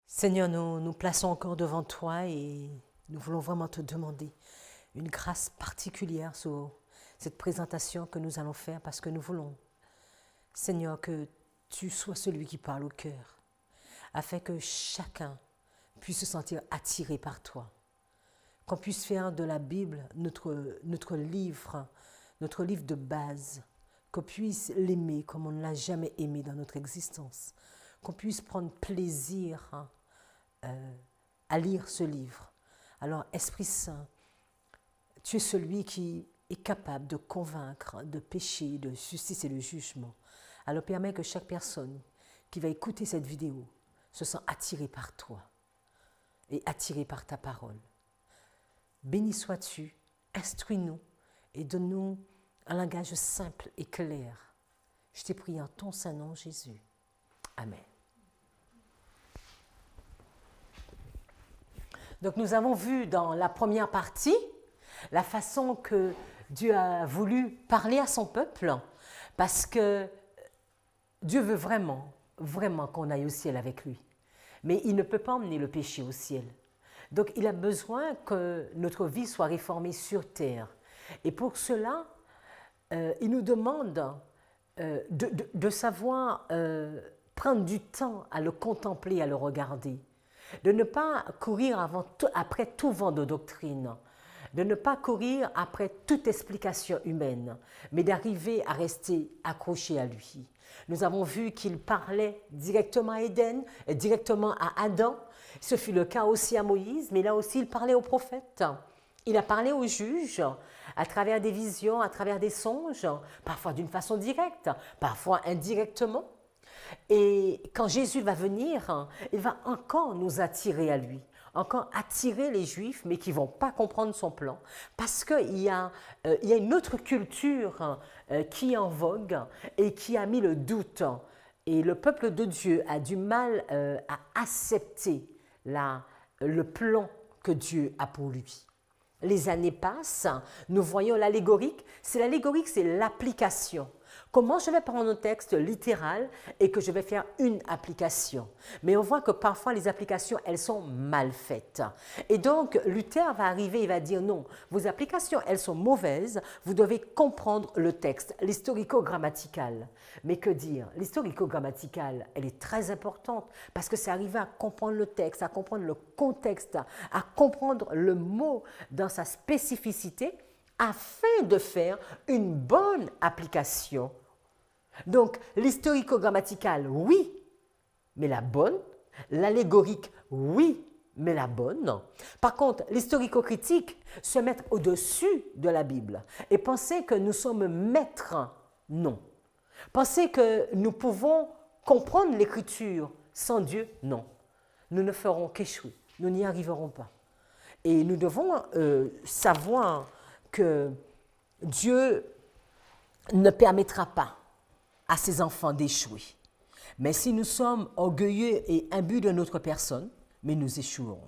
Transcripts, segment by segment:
Seigneur, nous nous plaçons encore devant toi et nous voulons vraiment te demander une grâce particulière sur cette présentation que nous allons faire parce que nous voulons, Seigneur, que tu sois celui qui parle au cœur afin que chacun puisse se sentir attiré par toi. Qu'on puisse faire de la Bible notre livre de base, qu'on puisse l'aimer comme on ne l'a jamais aimé dans notre existence, qu'on puisse prendre plaisir à lire ce livre. Alors, Esprit Saint, tu es celui qui est capable de convaincre de péché, de justice et de jugement. Alors, permets que chaque personne qui va écouter cette vidéo se sente attirée par toi et attirée par ta parole. Béni sois-tu, instruis-nous et donne-nous un langage simple et clair. Je t'ai prié en ton saint nom, Jésus. Amen. Donc nous avons vu dans la première partie la façon que Dieu a voulu parler à son peuple parce que Dieu veut vraiment qu'on aille au ciel avec lui. Mais il ne peut pas emmener le péché au ciel. Donc il a besoin que notre vie soit réformée sur terre. Et pour cela, il nous demande de savoir prendre du temps à le contempler, à le regarder. De ne pas courir après tout vent de doctrine, de ne pas courir après toute explication humaine, mais d'arriver à rester accroché à lui. Nous avons vu qu'il parlait directement à Éden, directement à Adam. Ce fut le cas aussi à Moïse, mais là aussi il parlait aux prophètes. Il a parlé aux juges à travers des visions, à travers des songes, parfois d'une façon directe, parfois indirectement. Et quand Jésus va venir, il va encore nous attirer à lui, encore attirer les Juifs, mais qui ne vont pas comprendre son plan, parce qu'il y a une autre culture qui est en vogue et qui a mis le doute. Et le peuple de Dieu a du mal à accepter le plan que Dieu a pour lui. Les années passent, nous voyons l'allégorique. C'est l'application. Comment je vais prendre un texte littéral et que je vais faire une application. Mais on voit que parfois les applications, elles sont mal faites. Et donc Luther va arriver et va dire non, vos applications, elles sont mauvaises, vous devez comprendre le texte, l'historico-grammatical. Mais que dire? L'historico-grammatical, elle est très importante parce que c'est arriver à comprendre le texte, à comprendre le contexte, à comprendre le mot dans sa spécificité afin de faire une bonne application. Donc, l'historico-grammatical, oui, mais la bonne. L'allégorique, oui, mais la bonne. Par contre, l'historico-critique, se mettre au-dessus de la Bible et penser que nous sommes maîtres, non. Penser que nous pouvons comprendre l'Écriture sans Dieu, non. Nous ne ferons qu'échouer, nous n'y arriverons pas. Et nous devons savoir que Dieu ne permettra pas à ses enfants d'échouer. Mais si nous sommes orgueilleux et imbus de notre personne, mais nous échouerons.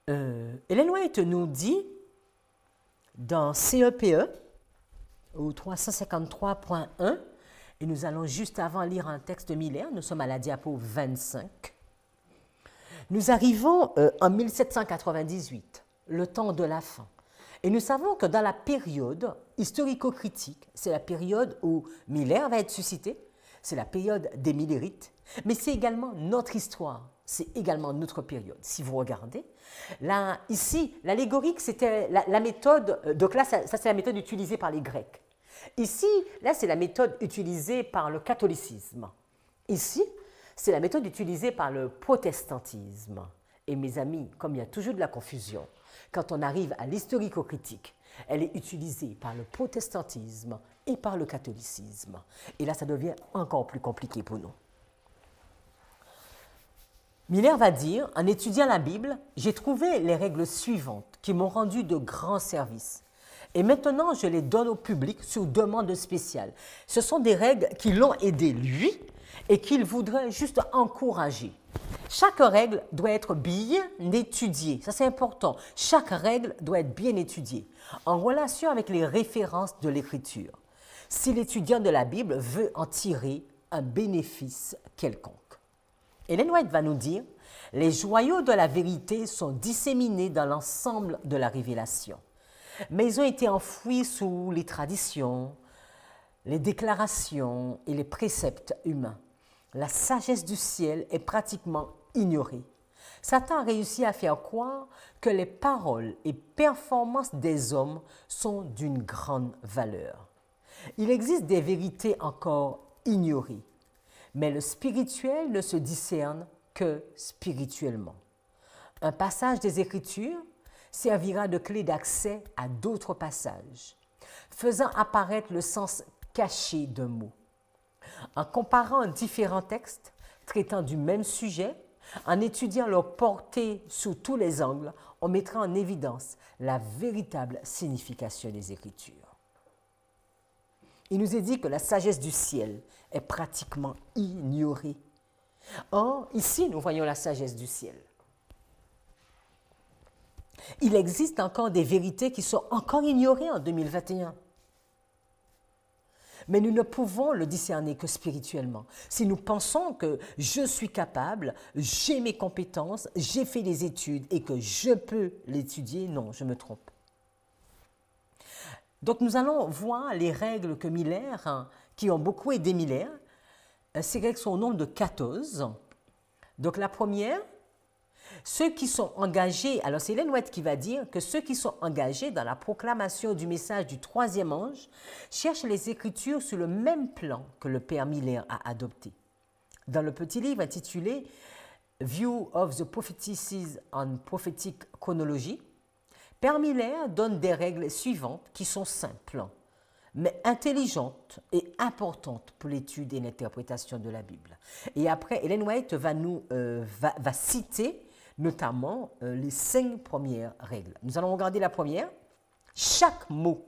Ellen White nous dit dans CEPE, au 353.1, et nous allons juste avant lire un texte Miller, nous sommes à la diapo 25, nous arrivons en 1798, le temps de la fin. Et nous savons que dans la période historico-critique, c'est la période où Miller va être suscité, c'est la période des Millerites, mais c'est également notre histoire, c'est également notre période. Si vous regardez, là, ici, l'allégorique, c'était la méthode, donc là, ça c'est la méthode utilisée par les Grecs. Ici, là, c'est la méthode utilisée par le catholicisme. Ici, c'est la méthode utilisée par le protestantisme. Et mes amis, comme il y a toujours de la confusion, quand on arrive à l'historico-critique, elle est utilisée par le protestantisme et par le catholicisme. Et là, ça devient encore plus compliqué pour nous. Miller va dire, en étudiant la Bible, j'ai trouvé les règles suivantes qui m'ont rendu de grands services. Et maintenant, je les donne au public sur demande spéciale. Ce sont des règles qui l'ont aidé, lui, et qu'il voudrait juste encourager. Chaque règle doit être bien étudiée, ça c'est important. Chaque règle doit être bien étudiée, en relation avec les références de l'Écriture, si l'étudiant de la Bible veut en tirer un bénéfice quelconque. Ellen White va nous dire, les joyaux de la vérité sont disséminés dans l'ensemble de la révélation, mais ils ont été enfouis sous les traditions, les déclarations et les préceptes humains. La sagesse du ciel est pratiquement ignorée. Satan a réussi à faire croire que les paroles et performances des hommes sont d'une grande valeur. Il existe des vérités encore ignorées, mais le spirituel ne se discerne que spirituellement. Un passage des Écritures servira de clé d'accès à d'autres passages, faisant apparaître le sens caché d'un mot. En comparant différents textes traitant du même sujet, en étudiant leur portée sous tous les angles, on mettra en évidence la véritable signification des Écritures. Il nous est dit que la sagesse du ciel est pratiquement ignorée. Or, ici, nous voyons la sagesse du ciel. Il existe encore des vérités qui sont encore ignorées en 2021. Mais nous ne pouvons le discerner que spirituellement. Si nous pensons que je suis capable, j'ai mes compétences, j'ai fait des études et que je peux l'étudier, non, je me trompe. Donc nous allons voir les règles que Miller, qui ont beaucoup aidé Miller. Ces règles sont au nombre de 14. Donc la première, ceux qui sont engagés, alors c'est Ellen White qui va dire que ceux qui sont engagés dans la proclamation du message du troisième ange cherchent les Écritures sur le même plan que le père Miller a adopté. Dans le petit livre intitulé View of the Prophecies on Prophetic Chronology, père Miller donne des règles suivantes qui sont simples, mais intelligentes et importantes pour l'étude et l'interprétation de la Bible. Et après, Ellen White va citer notamment les 5 premières règles. Nous allons regarder la première. Chaque mot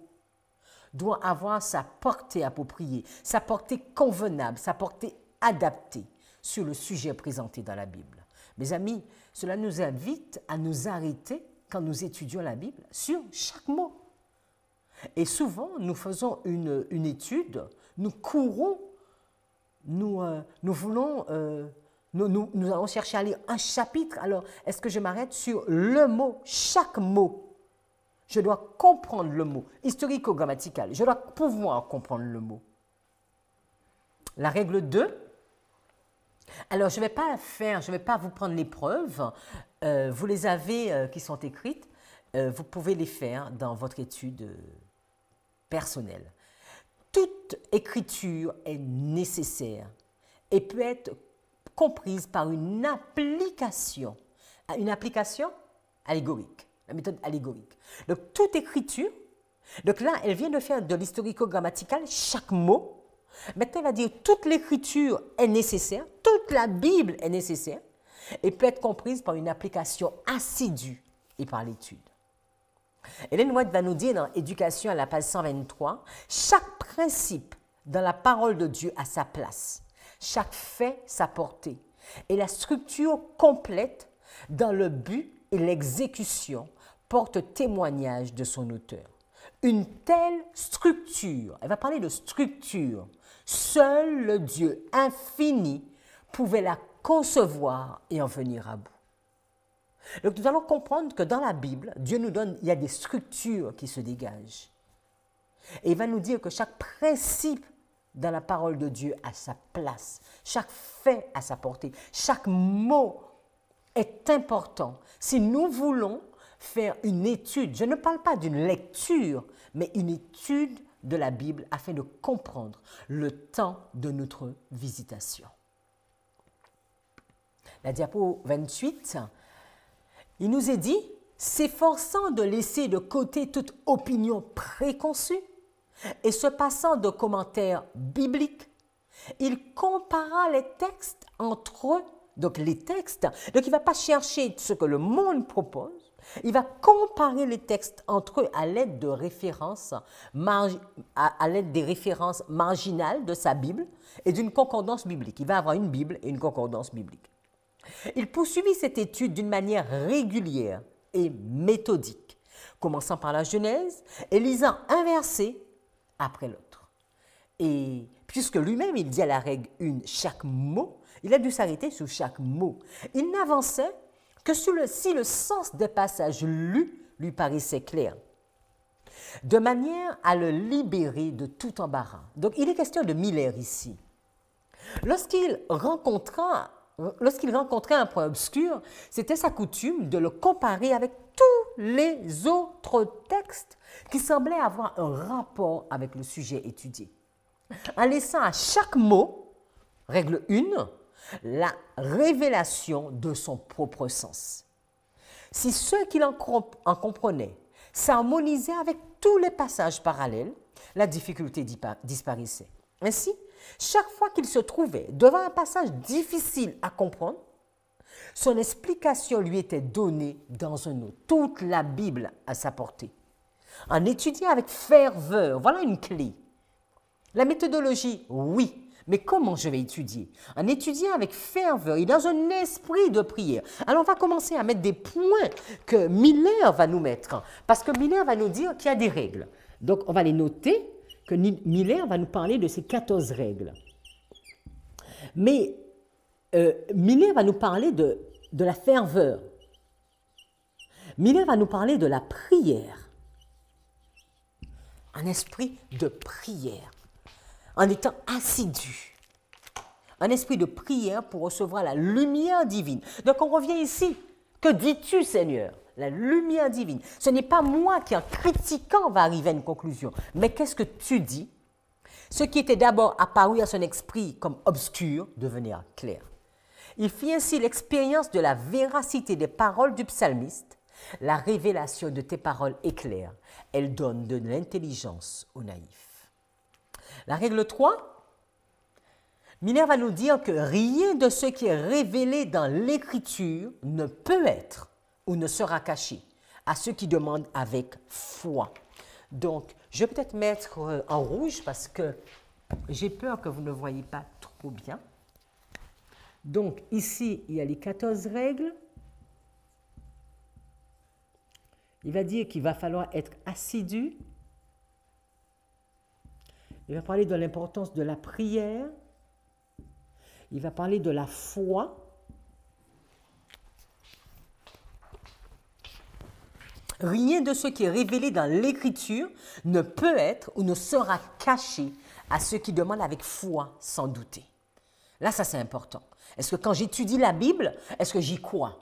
doit avoir sa portée appropriée, sa portée convenable, sa portée adaptée sur le sujet présenté dans la Bible. Mes amis, cela nous invite à nous arrêter quand nous étudions la Bible sur chaque mot. Et souvent, nous faisons une étude, nous courons, nous allons chercher à lire un chapitre. Alors, est-ce que je m'arrête sur le mot, chaque mot? Je dois comprendre le mot, historico-grammatical. Je dois pouvoir comprendre le mot. La règle 2. Alors, je ne vais pas vous prendre les preuves. Vous les avez qui sont écrites. Vous pouvez les faire dans votre étude personnelle. Toute écriture est nécessaire et peut être comprise par une application allégorique, la méthode allégorique. Donc, toute écriture, donc là, elle vient de faire de l'historico-grammatical chaque mot. Maintenant, elle va dire toute l'écriture est nécessaire, toute la Bible est nécessaire et peut être comprise par une application assidue et par l'étude. Ellen White va nous dire dans Éducation à la page 123, chaque principe dans la parole de Dieu a sa place, chaque fait sa portée et la structure complète dans le but et l'exécution porte témoignage de son auteur. Une telle structure, elle va parler de structure, seul le Dieu infini pouvait la concevoir et en venir à bout. Donc nous allons comprendre que dans la Bible, Dieu nous donne, il y a des structures qui se dégagent. Et il va nous dire que chaque principe dans la parole de Dieu a sa place, chaque fait a sa portée, chaque mot est important. Si nous voulons faire une étude, je ne parle pas d'une lecture, mais une étude de la Bible afin de comprendre le temps de notre visitation. La diapo 28, il nous est dit, s'efforçant de laisser de côté toute opinion préconçue et se passant de commentaires bibliques, il compara les textes entre eux, donc les textes, donc il ne va pas chercher ce que le monde propose, il va comparer les textes entre eux à l'aide de références, à l'aide des références marginales de sa Bible et d'une concordance biblique. Il va avoir une Bible et une concordance biblique. Il poursuivit cette étude d'une manière régulière et méthodique, commençant par la Genèse et lisant un verset après l'autre. Et puisque lui-même, il dit à la règle 1, chaque mot, Il a dû s'arrêter sur chaque mot. Il n'avançait que si le sens des passages lus lui paraissait clair, de manière à le libérer de tout embarras. Donc, il est question de Miller ici. Lorsqu'il rencontrait un point obscur, c'était sa coutume de le comparer avec tous les autres textes qui semblaient avoir un rapport avec le sujet étudié, en laissant à chaque mot, règle 1, la révélation de son propre sens. Si ceux qui en comprenaient s'harmonisaient avec tous les passages parallèles, la difficulté disparaissait. Ainsi, chaque fois qu'il se trouvait devant un passage difficile à comprendre, son explication lui était donnée dans un autre. Toute la Bible à sa portée. En étudiant avec ferveur, voilà une clé. La méthodologie, oui, mais comment je vais étudier? En étudiant avec ferveur et dans un esprit de prière. Alors on va commencer à mettre des points que Miller va nous mettre, parce que Miller va nous dire qu'il y a des règles. Donc on va les noter, que Miller va nous parler de ces 14 règles. Mais Miller va nous parler de la ferveur. Miller va nous parler de la prière. Un esprit de prière. En étant assidu. Un esprit de prière pour recevoir la lumière divine. Donc on revient ici. Que dis-tu, Seigneur? La lumière divine. Ce n'est pas moi qui, en critiquant, va arriver à une conclusion. Mais qu'est-ce que tu dis? Ce qui était d'abord apparu à son esprit comme obscur devenir clair. Il fit ainsi l'expérience de la véracité des paroles du psalmiste. La révélation de tes paroles est claire. Elle donne de l'intelligence aux naïfs. La règle 3, Miller va nous dire que rien de ce qui est révélé dans l'Écriture ne peut être ou ne sera caché à ceux qui demandent avec foi. Donc, je vais peut-être mettre en rouge parce que j'ai peur que vous ne voyez pas trop bien. Donc, ici, il y a les 14 règles. Il va dire qu'il va falloir être assidu. Il va parler de l'importance de la prière. Il va parler de la foi. Rien de ce qui est révélé dans l'Écriture ne peut être ou ne sera caché à ceux qui demandent avec foi sans douter. Là, ça c'est important. Est-ce que quand j'étudie la Bible, est-ce que j'y crois?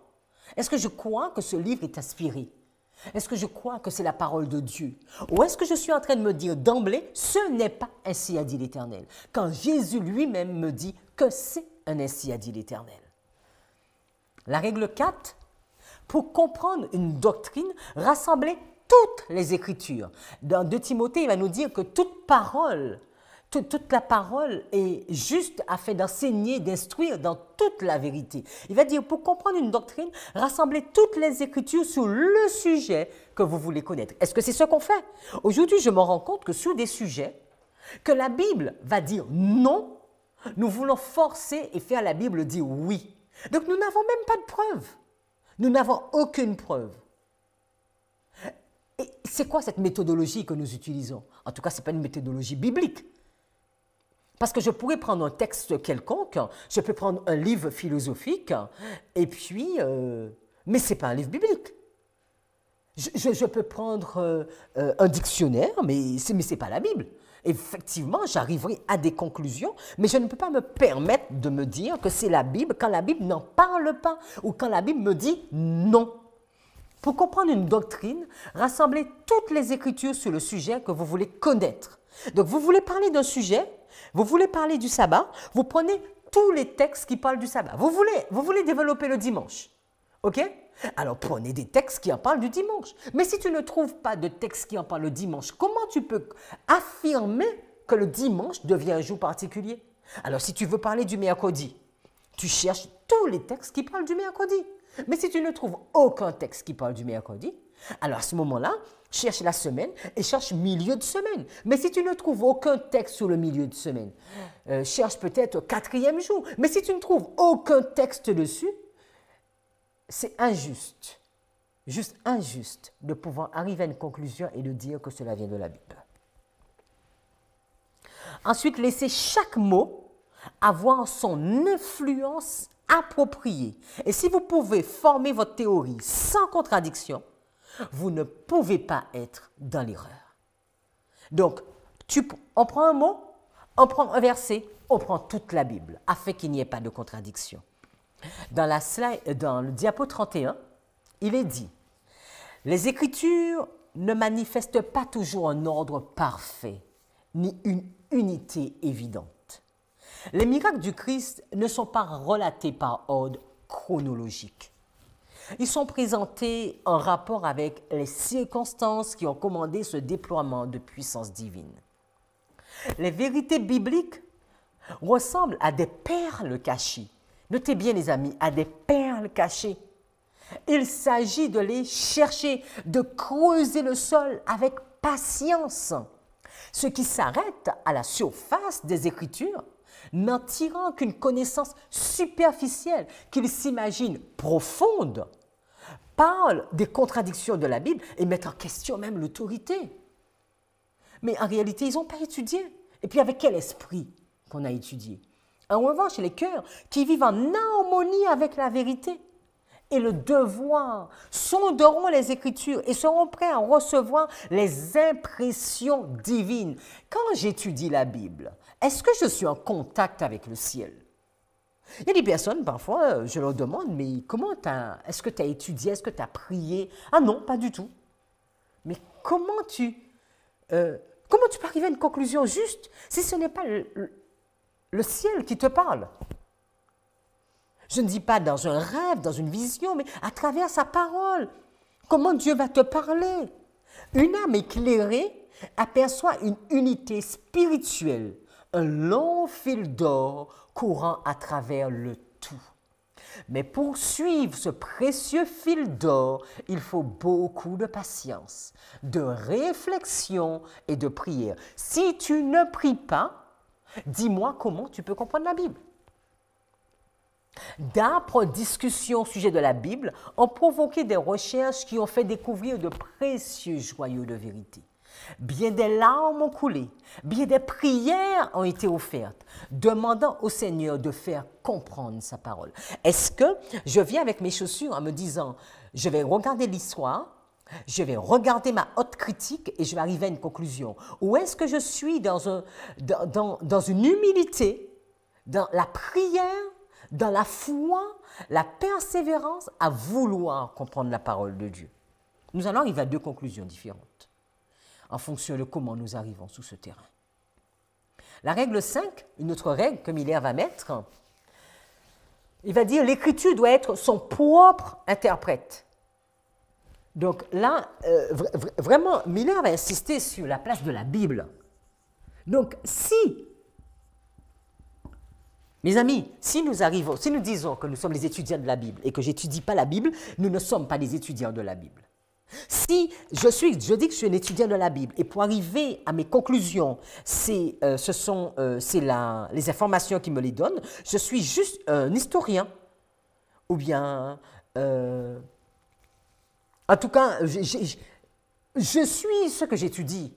Est-ce que je crois que ce livre est inspiré? Est-ce que je crois que c'est la parole de Dieu? Ou est-ce que je suis en train de me dire d'emblée, ce n'est pas ainsi a dit l'Éternel, quand Jésus lui-même me dit que c'est un ainsi a dit l'Éternel? La règle 4, pour comprendre une doctrine, rassembler toutes les Écritures. Dans 2 Timothée, il va nous dire que toute la parole est juste afin d'enseigner, d'instruire dans toute la vérité. Il va dire, pour comprendre une doctrine, rassemblez toutes les Écritures sur le sujet que vous voulez connaître. Est-ce que c'est ce qu'on fait? Aujourd'hui, je me rends compte que sur des sujets que la Bible va dire non, nous voulons forcer et faire la Bible dire oui. Donc nous n'avons même pas de preuve. Nous n'avons aucune preuve. Et c'est quoi cette méthodologie que nous utilisons? En tout cas, ce n'est pas une méthodologie biblique. Parce que je pourrais prendre un texte quelconque, je peux prendre un livre philosophique, et puis, mais ce n'est pas un livre biblique. Je peux prendre un dictionnaire, mais ce n'est pas la Bible. Effectivement, j'arriverai à des conclusions, mais je ne peux pas me permettre de me dire que c'est la Bible quand la Bible n'en parle pas, ou quand la Bible me dit non. Pour comprendre une doctrine, rassemblez toutes les Écritures sur le sujet que vous voulez connaître. Donc, vous voulez parler d'un sujet, vous voulez parler du sabbat, vous prenez tous les textes qui parlent du sabbat. Vous voulez développer le dimanche, ok? Alors, prenez des textes qui en parlent du dimanche. Mais si tu ne trouves pas de textes qui en parlent le dimanche, comment tu peux affirmer que le dimanche devient un jour particulier? Alors, si tu veux parler du mercredi, tu cherches tous les textes qui parlent du mercredi. Mais si tu ne trouves aucun texte qui parle du mercredi, alors à ce moment-là, cherche la semaine et cherche milieu de semaine. Mais si tu ne trouves aucun texte sur le milieu de semaine, cherche peut-être 4e jour. Mais si tu ne trouves aucun texte dessus, c'est injuste, juste injuste de pouvoir arriver à une conclusion et de dire que cela vient de la Bible. Ensuite, laissez chaque mot avoir son influence appropriée. Et si vous pouvez former votre théorie sans contradiction, vous ne pouvez pas être dans l'erreur. Donc, on prend un mot, on prend un verset, on prend toute la Bible, afin qu'il n'y ait pas de contradiction. Dans le diapo 31, il est dit « Les Écritures ne manifestent pas toujours un ordre parfait, ni une unité évidente. Les miracles du Christ ne sont pas relatés par ordre chronologique. Ils sont présentés en rapport avec les circonstances qui ont commandé ce déploiement de puissance divine. Les vérités bibliques ressemblent à des perles cachées. Notez bien les amis, à des perles cachées. Il s'agit de les chercher, de creuser le sol avec patience. Ceux qui s'arrêtent à la surface des Écritures, n'en tirant qu'une connaissance superficielle qu'ils s'imaginent profonde, parlent des contradictions de la Bible et mettent en question même l'autorité. Mais en réalité, ils n'ont pas étudié. Et puis avec quel esprit qu'on a étudié? En revanche, les cœurs qui vivent en harmonie avec la vérité et le devoir sonderont les Écritures et seront prêts à recevoir les impressions divines. Quand j'étudie la Bible, est-ce que je suis en contact avec le ciel? Il y a des personnes, parfois, je leur demande, mais est-ce que tu as étudié, est-ce que tu as prié? Ah non, pas du tout. Mais comment tu peux arriver à une conclusion juste si ce n'est pas le ciel qui te parle? Je ne dis pas dans un rêve, dans une vision, mais à travers sa parole. Comment Dieu va te parler? Une âme éclairée aperçoit une unité spirituelle, un long fil d'or courant à travers le tout. Mais pour suivre ce précieux fil d'or, il faut beaucoup de patience, de réflexion et de prière. Si tu ne pries pas, dis-moi comment tu peux comprendre la Bible. D'âpres discussions au sujet de la Bible ont provoqué des recherches qui ont fait découvrir de précieux joyaux de vérité. Bien des larmes ont coulé, bien des prières ont été offertes, demandant au Seigneur de faire comprendre sa parole. Est-ce que je viens avec mes chaussures en me disant, je vais regarder l'histoire, je vais regarder ma haute critique et je vais arriver à une conclusion? Ou est-ce que je suis dans une humilité, dans la prière, dans la foi, la persévérance à vouloir comprendre la parole de Dieu? Nous allons arriver à deux conclusions différentes en fonction de comment nous arrivons sous ce terrain. La règle 5, une autre règle que Miller va mettre, il va dire l'écriture doit être son propre interprète. Donc là, vraiment, Miller va insister sur la place de la Bible. Donc mes amis, si nous disons que nous sommes les étudiants de la Bible et que je n'étudie pas la Bible, nous ne sommes pas les étudiants de la Bible. Si je dis que je suis un étudiant de la Bible et pour arriver à mes conclusions, c'est les informations qui me les donnent, je suis juste un historien. Ou bien, en tout cas, je suis ce que j'étudie.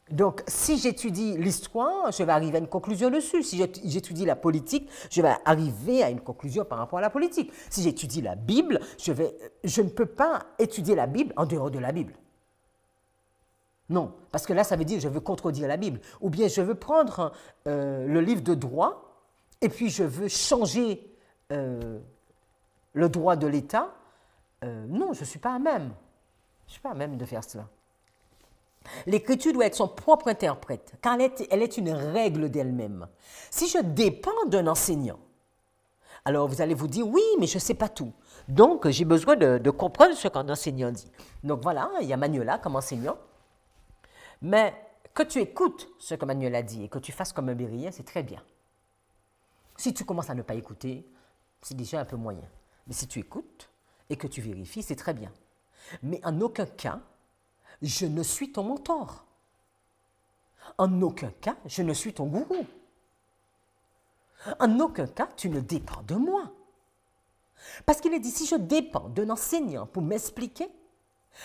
Donc, si j'étudie l'histoire, je vais arriver à une conclusion dessus. Si j'étudie la politique, je vais arriver à une conclusion par rapport à la politique. Si j'étudie la Bible, je ne peux pas étudier la Bible en dehors de la Bible. Non, parce que là, ça veut dire que je veux contredire la Bible. Ou bien je veux prendre le livre de droit et puis je veux changer le droit de l'État. Non, je ne suis pas à même. Je ne suis pas à même de faire cela. L'écriture doit être son propre interprète, car elle est une règle d'elle-même. Si je dépends d'un enseignant, alors vous allez vous dire, oui, mais je ne sais pas tout. Donc, j'ai besoin de comprendre ce qu'un enseignant dit. Donc voilà, il y a Manuela comme enseignant. Mais que tu écoutes ce que Manuela dit et que tu fasses comme un bérillien, c'est très bien. Si tu commences à ne pas écouter, c'est déjà un peu moyen. Mais si tu écoutes et que tu vérifies, c'est très bien. Mais en aucun cas, je ne suis ton mentor. En aucun cas, je ne suis ton gourou. En aucun cas, tu ne dépends de moi. Parce qu'il est dit, si je dépends d'un enseignant pour m'expliquer,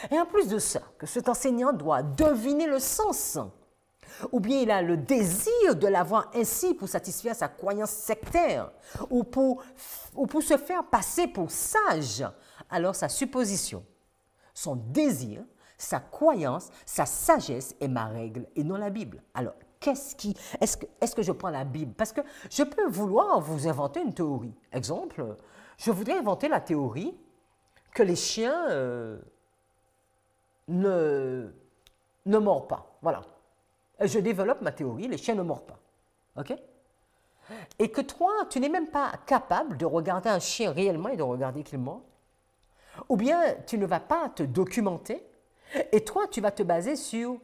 et en plus de ça, que cet enseignant doit deviner le sens, ou bien il a le désir de l'avoir ainsi pour satisfaire sa croyance sectaire, ou pour se faire passer pour sage, alors sa supposition, son désir, sa croyance, sa sagesse est ma règle et non la Bible. Alors, est-ce que je prends la Bible? Parce que je peux vouloir vous inventer une théorie. Exemple, je voudrais inventer la théorie que les chiens ne mordent pas. Voilà. Je développe ma théorie, les chiens ne mordent pas. OK? Et que toi, tu n'es même pas capable de regarder un chien réellement et de regarder qu'il mord. Ou bien, tu ne vas pas te documenter et toi, tu vas te baser sur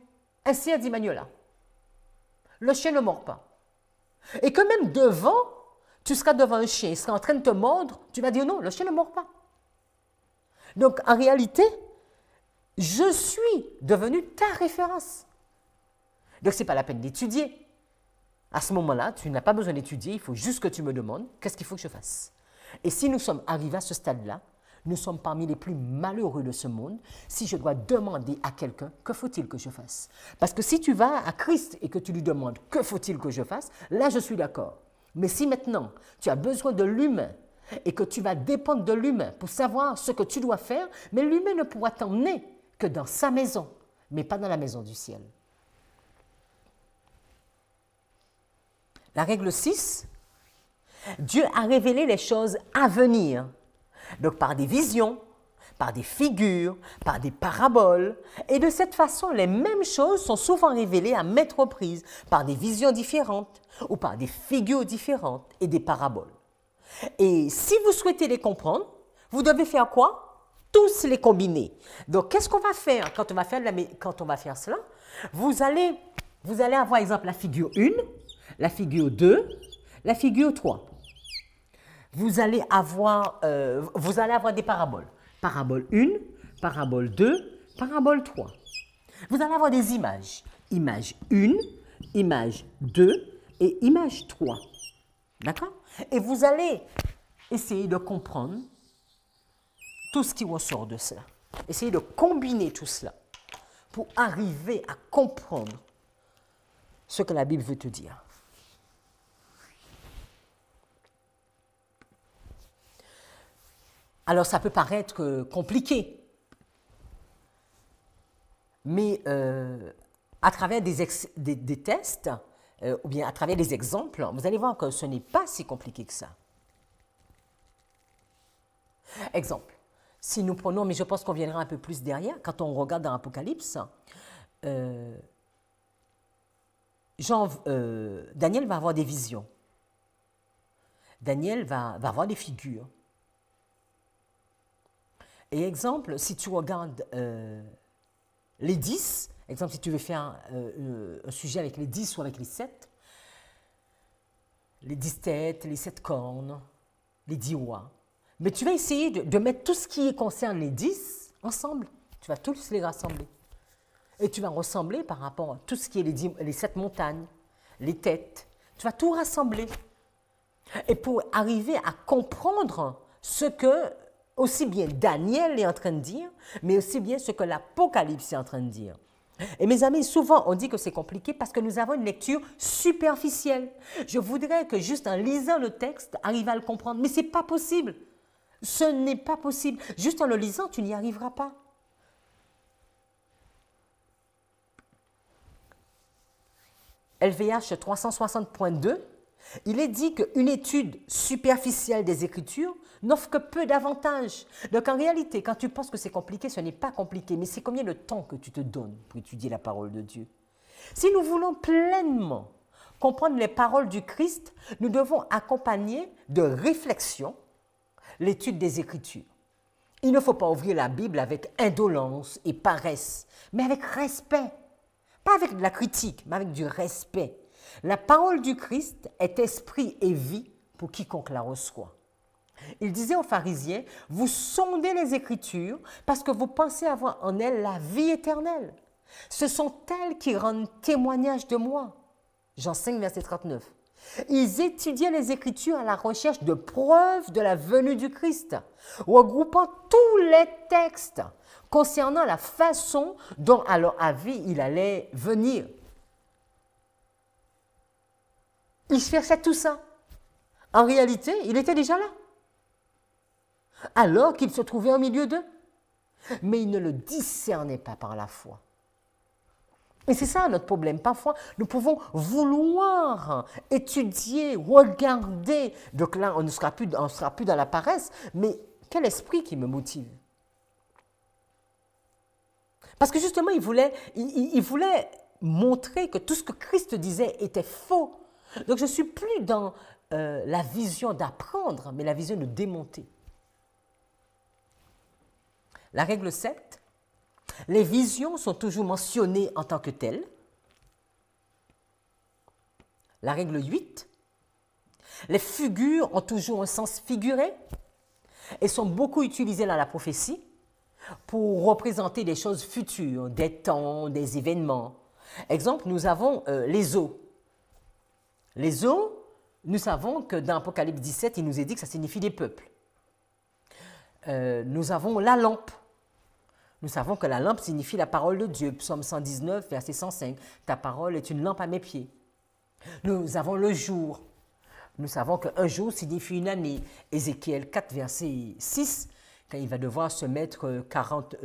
un Ainsi dit Magnola. Le chien ne mord pas. Et que même devant, tu seras devant un chien, il sera en train de te mordre, tu vas dire non, le chien ne mord pas. Donc, en réalité, je suis devenu ta référence. Donc, ce n'est pas la peine d'étudier. À ce moment-là, tu n'as pas besoin d'étudier, il faut juste que tu me demandes qu'est-ce qu'il faut que je fasse. Et si nous sommes arrivés à ce stade-là, nous sommes parmi les plus malheureux de ce monde si je dois demander à quelqu'un que faut-il que je fasse. Parce que si tu vas à Christ et que tu lui demandes que faut-il que je fasse, là je suis d'accord. Mais si maintenant tu as besoin de l'humain et que tu vas dépendre de l'humain pour savoir ce que tu dois faire, mais l'humain ne pourra t'emmener que dans sa maison, mais pas dans la maison du ciel. La règle 6, Dieu a révélé les choses à venir. Donc par des visions, par des figures, par des paraboles. Et de cette façon, les mêmes choses sont souvent révélées à maintes reprises par des visions différentes ou par des figures différentes et des paraboles. Et si vous souhaitez les comprendre, vous devez faire quoi? Tous les combiner. Donc qu'est-ce qu'on va faire quand on va faire cela? Vous allez avoir, exemple, la figure 1, la figure 2, la figure 3. Vous allez avoir des paraboles. Parabole 1, parabole 2, parabole 3. Vous allez avoir des images. Image 1, image 2 et image 3. D'accord? Et vous allez essayer de comprendre tout ce qui ressort de cela. Essayez de combiner tout cela pour arriver à comprendre ce que la Bible veut te dire. Alors, ça peut paraître compliqué, mais à travers des tests ou bien à travers des exemples, vous allez voir que ce n'est pas si compliqué que ça. Exemple, si nous prenons, mais je pense qu'on viendra un peu plus derrière, quand on regarde dans l'Apocalypse, Daniel va avoir des visions. Daniel va avoir des figures. Et exemple, si tu regardes les 10, exemple, si tu veux faire un sujet avec les 10 ou avec les 7 têtes, les 7 cornes, les 10 rois, mais tu vas essayer de mettre tout ce qui concerne les 10 ensemble. Tu vas tous les rassembler. Et tu vas ressembler par rapport à tout ce qui est les 7 montagnes, les têtes. Tu vas tout rassembler. Et pour arriver à comprendre ce que aussi bien Daniel est en train de dire, mais aussi bien ce que l'Apocalypse est en train de dire. Et mes amis, souvent on dit que c'est compliqué parce que nous avons une lecture superficielle. Je voudrais que juste en lisant le texte, arrive à le comprendre, mais ce n'est pas possible. Ce n'est pas possible. Juste en le lisant, tu n'y arriveras pas. LVH 360.2, il est dit qu'une étude superficielle des Écritures n'offre que peu d'avantages. Donc en réalité, quand tu penses que c'est compliqué, ce n'est pas compliqué, mais c'est combien de temps que tu te donnes pour étudier la parole de Dieu. Si nous voulons pleinement comprendre les paroles du Christ, nous devons accompagner de réflexion l'étude des Écritures. Il ne faut pas ouvrir la Bible avec indolence et paresse, mais avec respect. Pas avec de la critique, mais avec du respect. La parole du Christ est esprit et vie pour quiconque la reçoit. Il disait aux pharisiens, vous sondez les Écritures parce que vous pensez avoir en elles la vie éternelle. Ce sont elles qui rendent témoignage de moi. Jean 5, verset 39. Ils étudiaient les Écritures à la recherche de preuves de la venue du Christ, regroupant tous les textes concernant la façon dont à leur avis il allait venir. Il cherchait tout ça. En réalité, il était déjà là, alors qu'il se trouvait au milieu d'eux. Mais il ne le discernait pas par la foi. Et c'est ça notre problème. Parfois, nous pouvons vouloir étudier, regarder. Donc là, on ne sera plus dans la paresse. Mais quel esprit qui me motive? Parce que justement, il voulait montrer que tout ce que Christ disait était faux. Donc je ne suis plus dans la vision d'apprendre, mais la vision de démonter. La règle 7. Les visions sont toujours mentionnées en tant que telles. La règle 8. Les figures ont toujours un sens figuré et sont beaucoup utilisées dans la prophétie pour représenter des choses futures, des temps, des événements. Exemple, nous avons les eaux. Les eaux, nous savons que dans Apocalypse 17, il nous est dit que ça signifie des peuples. Nous avons la lampe. Nous savons que la lampe signifie la parole de Dieu. Psaume 119, verset 105. Ta parole est une lampe à mes pieds. Nous avons le jour. Nous savons qu'un jour signifie une année. Ézéchiel 4, verset 6, quand il va devoir se mettre 40,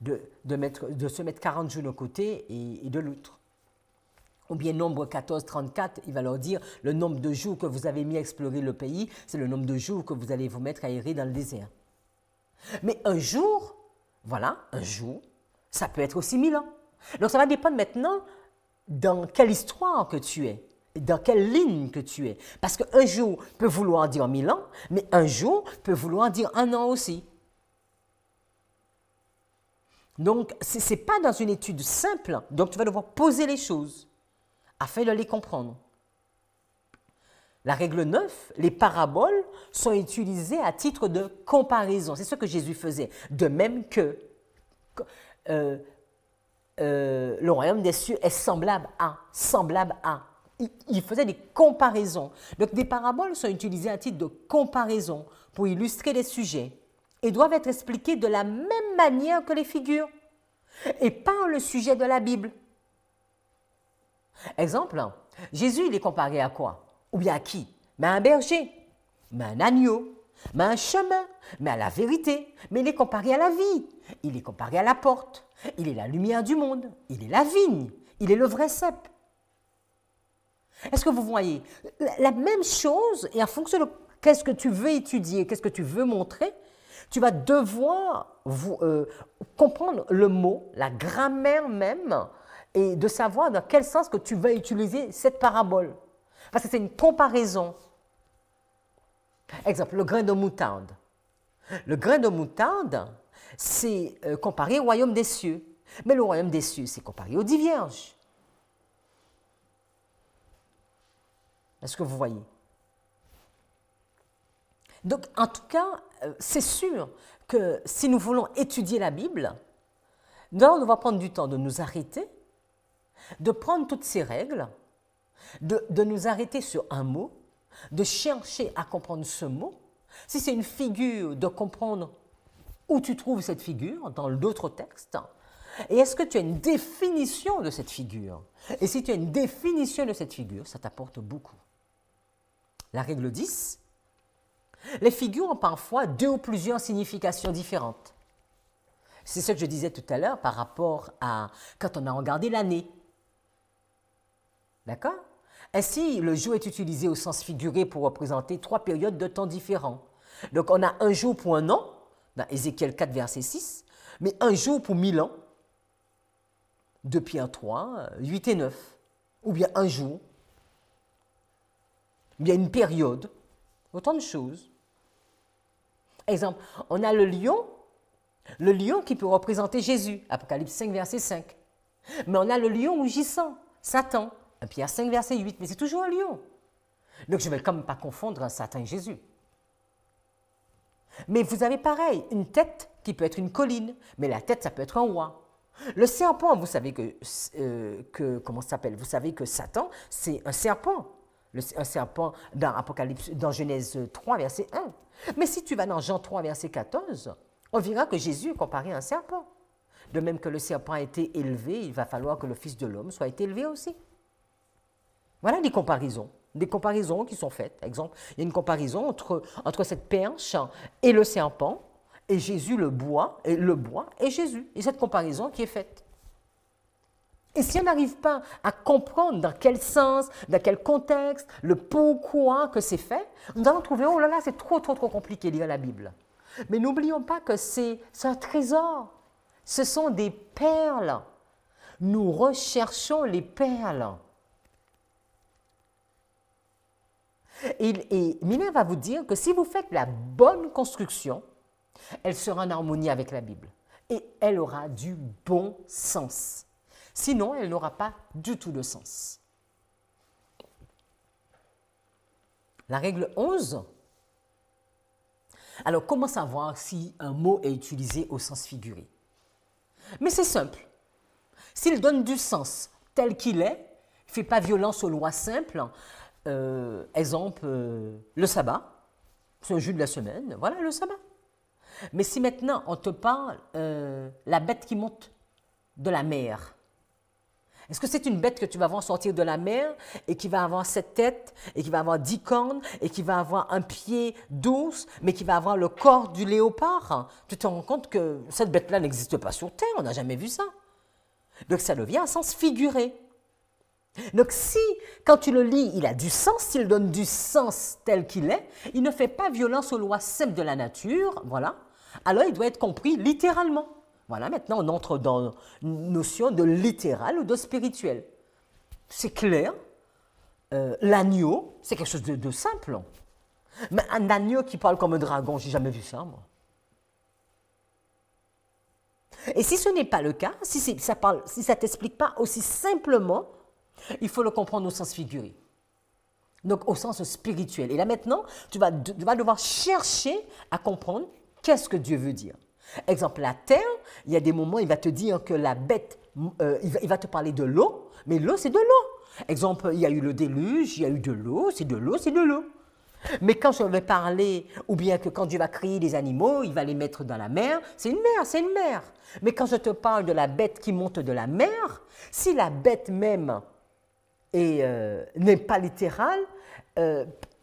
de se mettre 40 jours d'un côté et de l'autre. Ou bien Nombre 14, 34, il va leur dire le nombre de jours que vous avez mis à explorer le pays, c'est le nombre de jours que vous allez vous mettre à errer dans le désert. Mais un jour, voilà, un jour, ça peut être aussi 1000 ans. Donc ça va dépendre maintenant dans quelle histoire que tu es, dans quelle ligne que tu es. Parce qu'un jour peut vouloir dire 1000 ans, mais un jour peut vouloir dire un an aussi. Donc ce n'est pas dans une étude simple, donc tu vas devoir poser les choses afin de les comprendre. La règle 9, les paraboles sont utilisées à titre de comparaison. C'est ce que Jésus faisait. De même que le royaume des cieux est semblable à. Il faisait des comparaisons. Donc des paraboles sont utilisées à titre de comparaison pour illustrer des sujets et doivent être expliquées de la même manière que les figures et par le sujet de la Bible. Exemple, Jésus, il est comparé à quoi? Ou bien à qui? Mais à un berger, mais à un agneau, mais à un chemin, mais à la vérité. Mais il est comparé à la vie, il est comparé à la porte, il est la lumière du monde, il est la vigne, il est le vrai cep. Est-ce que vous voyez? La même chose, et en fonction de qu'est-ce que tu veux étudier, qu'est-ce que tu veux montrer, tu vas devoir comprendre le mot, la grammaire même, et de savoir dans quel sens que tu vas utiliser cette parabole. Parce que c'est une comparaison. Exemple, le grain de moutarde. Le grain de moutarde, c'est comparé au royaume des cieux. Mais le royaume des cieux, c'est comparé aux 10 vierges. Est-ce que vous voyez? Donc, en tout cas, c'est sûr que si nous voulons étudier la Bible, nous allons devoir prendre du temps de nous arrêter, de prendre toutes ces règles, de nous arrêter sur un mot, de chercher à comprendre ce mot. Si c'est une figure, de comprendre où tu trouves cette figure dans d'autres textes. Et est-ce que tu as une définition de cette figure? Et si tu as une définition de cette figure, ça t'apporte beaucoup. La règle 10, les figures ont parfois 2 ou plusieurs significations différentes. C'est ce que je disais tout à l'heure par rapport à quand on a regardé l'année. D'accord? Ainsi, le jour est utilisé au sens figuré pour représenter 3 périodes de temps différents. Donc, on a un jour pour un an, dans Ézéchiel 4, verset 6, mais un jour pour 1000 ans, 2 Pierre 3, 8 et 9, ou bien un jour, ou bien une période, autant de choses. Exemple, on a le lion qui peut représenter Jésus, Apocalypse 5, verset 5. Mais on a le lion rougissant, Satan, 1 Pierre 5, verset 8, mais c'est toujours un lion. Donc je ne vais quand même pas confondre un Satan et Jésus. Mais vous avez pareil, une tête qui peut être une colline, mais la tête, ça peut être un roi. Le serpent, vous savez comment ça s'appelle? Vous savez que Satan, c'est un serpent. Un serpent dans Genèse 3, verset 1. Mais si tu vas dans Jean 3, verset 14, on verra que Jésus est comparé à un serpent. De même que le serpent a été élevé, il va falloir que le Fils de l'homme soit élevé aussi. Voilà les comparaisons. des comparaisons qui sont faites. Par exemple, il y a une comparaison entre cette perche et le serpent, et Jésus le boit et Jésus. Et cette comparaison qui est faite. Et si on n'arrive pas à comprendre dans quel sens, dans quel contexte, le pourquoi que c'est fait, nous allons trouver, oh là là, c'est trop compliqué de lire la Bible. Mais n'oublions pas que c'est un trésor. Ce sont des perles. Nous recherchons les perles. Et Miller va vous dire que si vous faites la bonne construction, elle sera en harmonie avec la Bible. Et elle aura du bon sens. Sinon, elle n'aura pas du tout de sens. La règle 11. Alors, comment savoir si un mot est utilisé au sens figuré? Mais c'est simple. S'il donne du sens tel qu'il est, il ne fait pas violence aux lois simples. Exemple, le sabbat, c'est un jour de la semaine, voilà le sabbat. Mais si maintenant on te parle la bête qui monte de la mer, est-ce que c'est une bête que tu vas voir sortir de la mer et qui va avoir 7 têtes et qui va avoir 10 cornes et qui va avoir un pied d'ours mais qui va avoir le corps du léopard? Tu te rends compte que cette bête-là n'existe pas sur Terre, on n'a jamais vu ça. Donc ça devient un sens figuré. Donc si, quand tu le lis, il a du sens, s'il donne du sens tel qu'il est, il ne fait pas violence aux lois simples de la nature, voilà, alors il doit être compris littéralement. Voilà, maintenant on entre dans une notion de littéral ou de spirituel. C'est clair, l'agneau, c'est quelque chose de simple. Mais un agneau qui parle comme un dragon, j'ai jamais vu ça, moi. Et si ce n'est pas le cas, si ça ne t'explique pas aussi simplement, il faut le comprendre au sens figuré. Donc au sens spirituel. Et là maintenant, tu vas devoir chercher à comprendre qu'est-ce que Dieu veut dire. Exemple, la terre, il y a des moments, il va te dire que la bête, il va te parler de l'eau, mais l'eau, c'est de l'eau. Exemple, il y a eu le déluge, il y a eu de l'eau, c'est de l'eau, c'est de l'eau. Mais quand je vais parler, ou bien que quand Dieu va créer des animaux, il va les mettre dans la mer, c'est une mer, c'est une mer. Mais quand je te parle de la bête qui monte de la mer, si la bête même n'est pas littérale,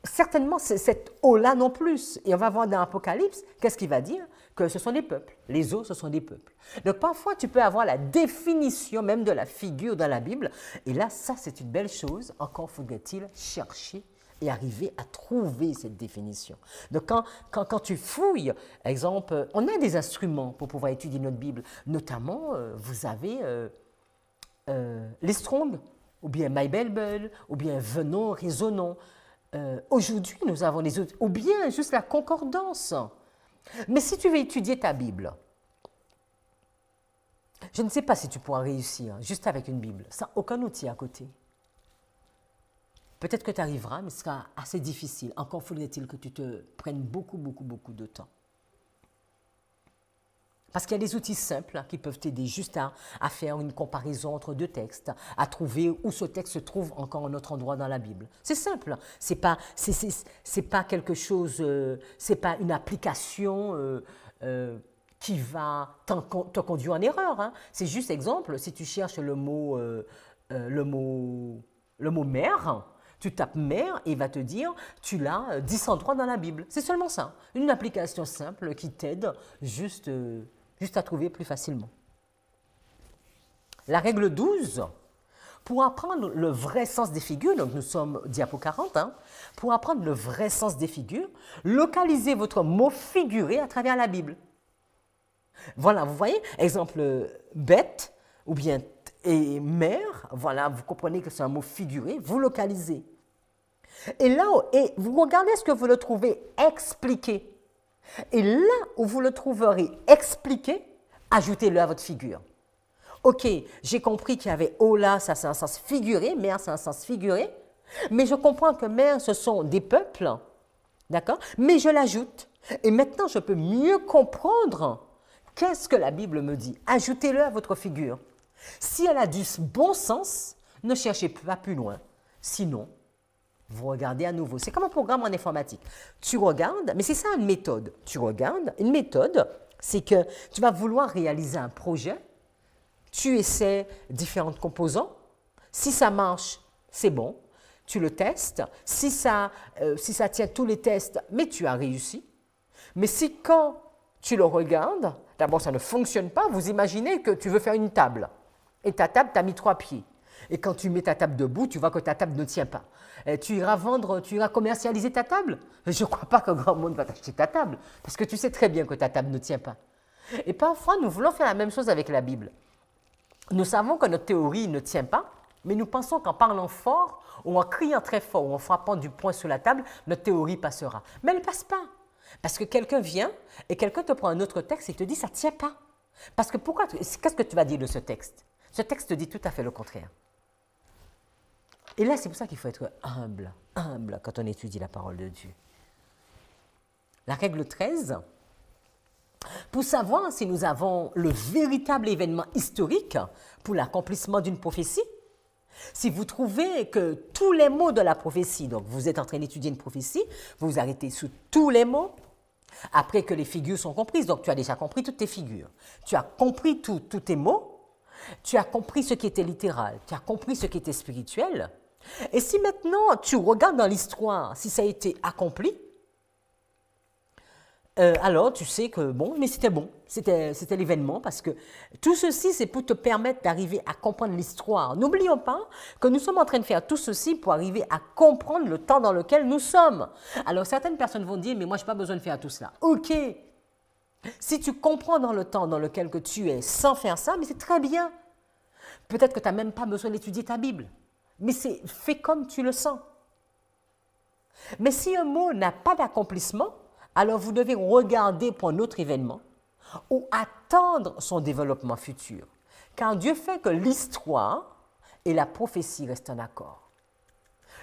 certainement cette eau-là non plus. Et on va voir dans l'Apocalypse, qu'est-ce qu'il va dire? Que ce sont des peuples. Les eaux, ce sont des peuples. Donc parfois, tu peux avoir la définition même de la figure dans la Bible. Et là, ça, c'est une belle chose. Encore faudrait-il chercher et arriver à trouver cette définition. Donc quand tu fouilles, exemple, on a des instruments pour pouvoir étudier notre Bible. Notamment, vous avez les Strong, ou bien My Bible, ou bien Venons, Raisonnons. Aujourd'hui, nous avons les autres, ou bien juste la concordance. Mais si tu veux étudier ta Bible, je ne sais pas si tu pourras réussir juste avec une Bible, sans aucun outil à côté. Peut-être que tu arriveras, mais ce sera assez difficile. Encore faudrait-il que tu te prennes beaucoup de temps. Parce qu'il y a des outils simples qui peuvent t'aider juste à faire une comparaison entre deux textes, à trouver où ce texte se trouve encore un autre endroit dans la Bible. C'est simple, c'est pas quelque chose, c'est pas une application qui va te conduire en erreur. Hein. C'est juste exemple, si tu cherches le mot mer, tu tapes mer et il va te dire tu l'as 10 endroits dans la Bible. C'est seulement ça, une application simple qui t'aide juste à trouver plus facilement. La règle 12, pour apprendre le vrai sens des figures, donc nous sommes diapo 40, hein, pour apprendre le vrai sens des figures, localisez votre mot figuré à travers la Bible. Voilà, vous voyez, exemple, bête ou bien et mer, voilà, vous comprenez que c'est un mot figuré, vous localisez. Et là, vous regardez ce que vous le trouvez expliqué. Et là où vous le trouverez expliqué, ajoutez-le à votre figure. Ok, j'ai compris qu'il y avait oh là, ça c'est un sens figuré, mer c'est un sens figuré, mais je comprends que mer ce sont des peuples, d'accord? Mais je l'ajoute. Et maintenant je peux mieux comprendre qu'est-ce que la Bible me dit. Ajoutez-le à votre figure. Si elle a du bon sens, ne cherchez pas plus loin. Sinon, vous regardez à nouveau. C'est comme un programme en informatique. Tu regardes, mais c'est ça une méthode. Tu regardes, une méthode, c'est que tu vas vouloir réaliser un projet, tu essaies différents composants. Si ça marche, c'est bon. tu le testes. Si ça tient tous les tests, mais tu as réussi. Mais si quand tu le regardes, d'abord ça ne fonctionne pas, vous imaginez que tu veux faire une table. Et ta table, tu as mis 3 pieds. Et quand tu mets ta table debout, tu vois que ta table ne tient pas. Et tu iras commercialiser ta table? Je ne crois pas que grand monde va t'acheter ta table, parce que tu sais très bien que ta table ne tient pas. Et parfois, nous voulons faire la même chose avec la Bible. Nous savons que notre théorie ne tient pas, mais nous pensons qu'en parlant fort, ou en criant très fort, ou en frappant du poing sur la table, notre théorie passera. Mais elle ne passe pas. Parce que quelqu'un vient et quelqu'un te prend un autre texte et te dit « ça ne tient pas ». Parce que pourquoi? Qu'est-ce que tu vas dire de ce texte? Ce texte te dit tout à fait le contraire. Et là, c'est pour ça qu'il faut être humble quand on étudie la parole de Dieu. La règle 13, pour savoir si nous avons le véritable événement historique pour l'accomplissement d'une prophétie, si vous trouvez que tous les mots de la prophétie, donc vous êtes en train d'étudier une prophétie, vous vous arrêtez sous tous les mots, après que les figures sont comprises, donc tu as déjà compris toutes tes figures, tu as compris tous tes mots, tu as compris ce qui était littéral, tu as compris ce qui était spirituel, et si maintenant tu regardes dans l'histoire, si ça a été accompli, alors tu sais que bon, mais c'était bon, c'était l'événement, parce que tout ceci c'est pour te permettre d'arriver à comprendre l'histoire. N'oublions pas que nous sommes en train de faire tout ceci pour arriver à comprendre le temps dans lequel nous sommes. Alors certaines personnes vont dire, mais moi je n'ai pas besoin de faire tout cela. Ok, si tu comprends dans le temps dans lequel que tu es sans faire ça, mais c'est très bien. Peut-être que tu n'as même pas besoin d'étudier ta Bible, mais c'est fait comme tu le sens. Mais si un mot n'a pas d'accomplissement, alors vous devez regarder pour un autre événement ou attendre son développement futur. Car Dieu fait que l'histoire et la prophétie restent en accord.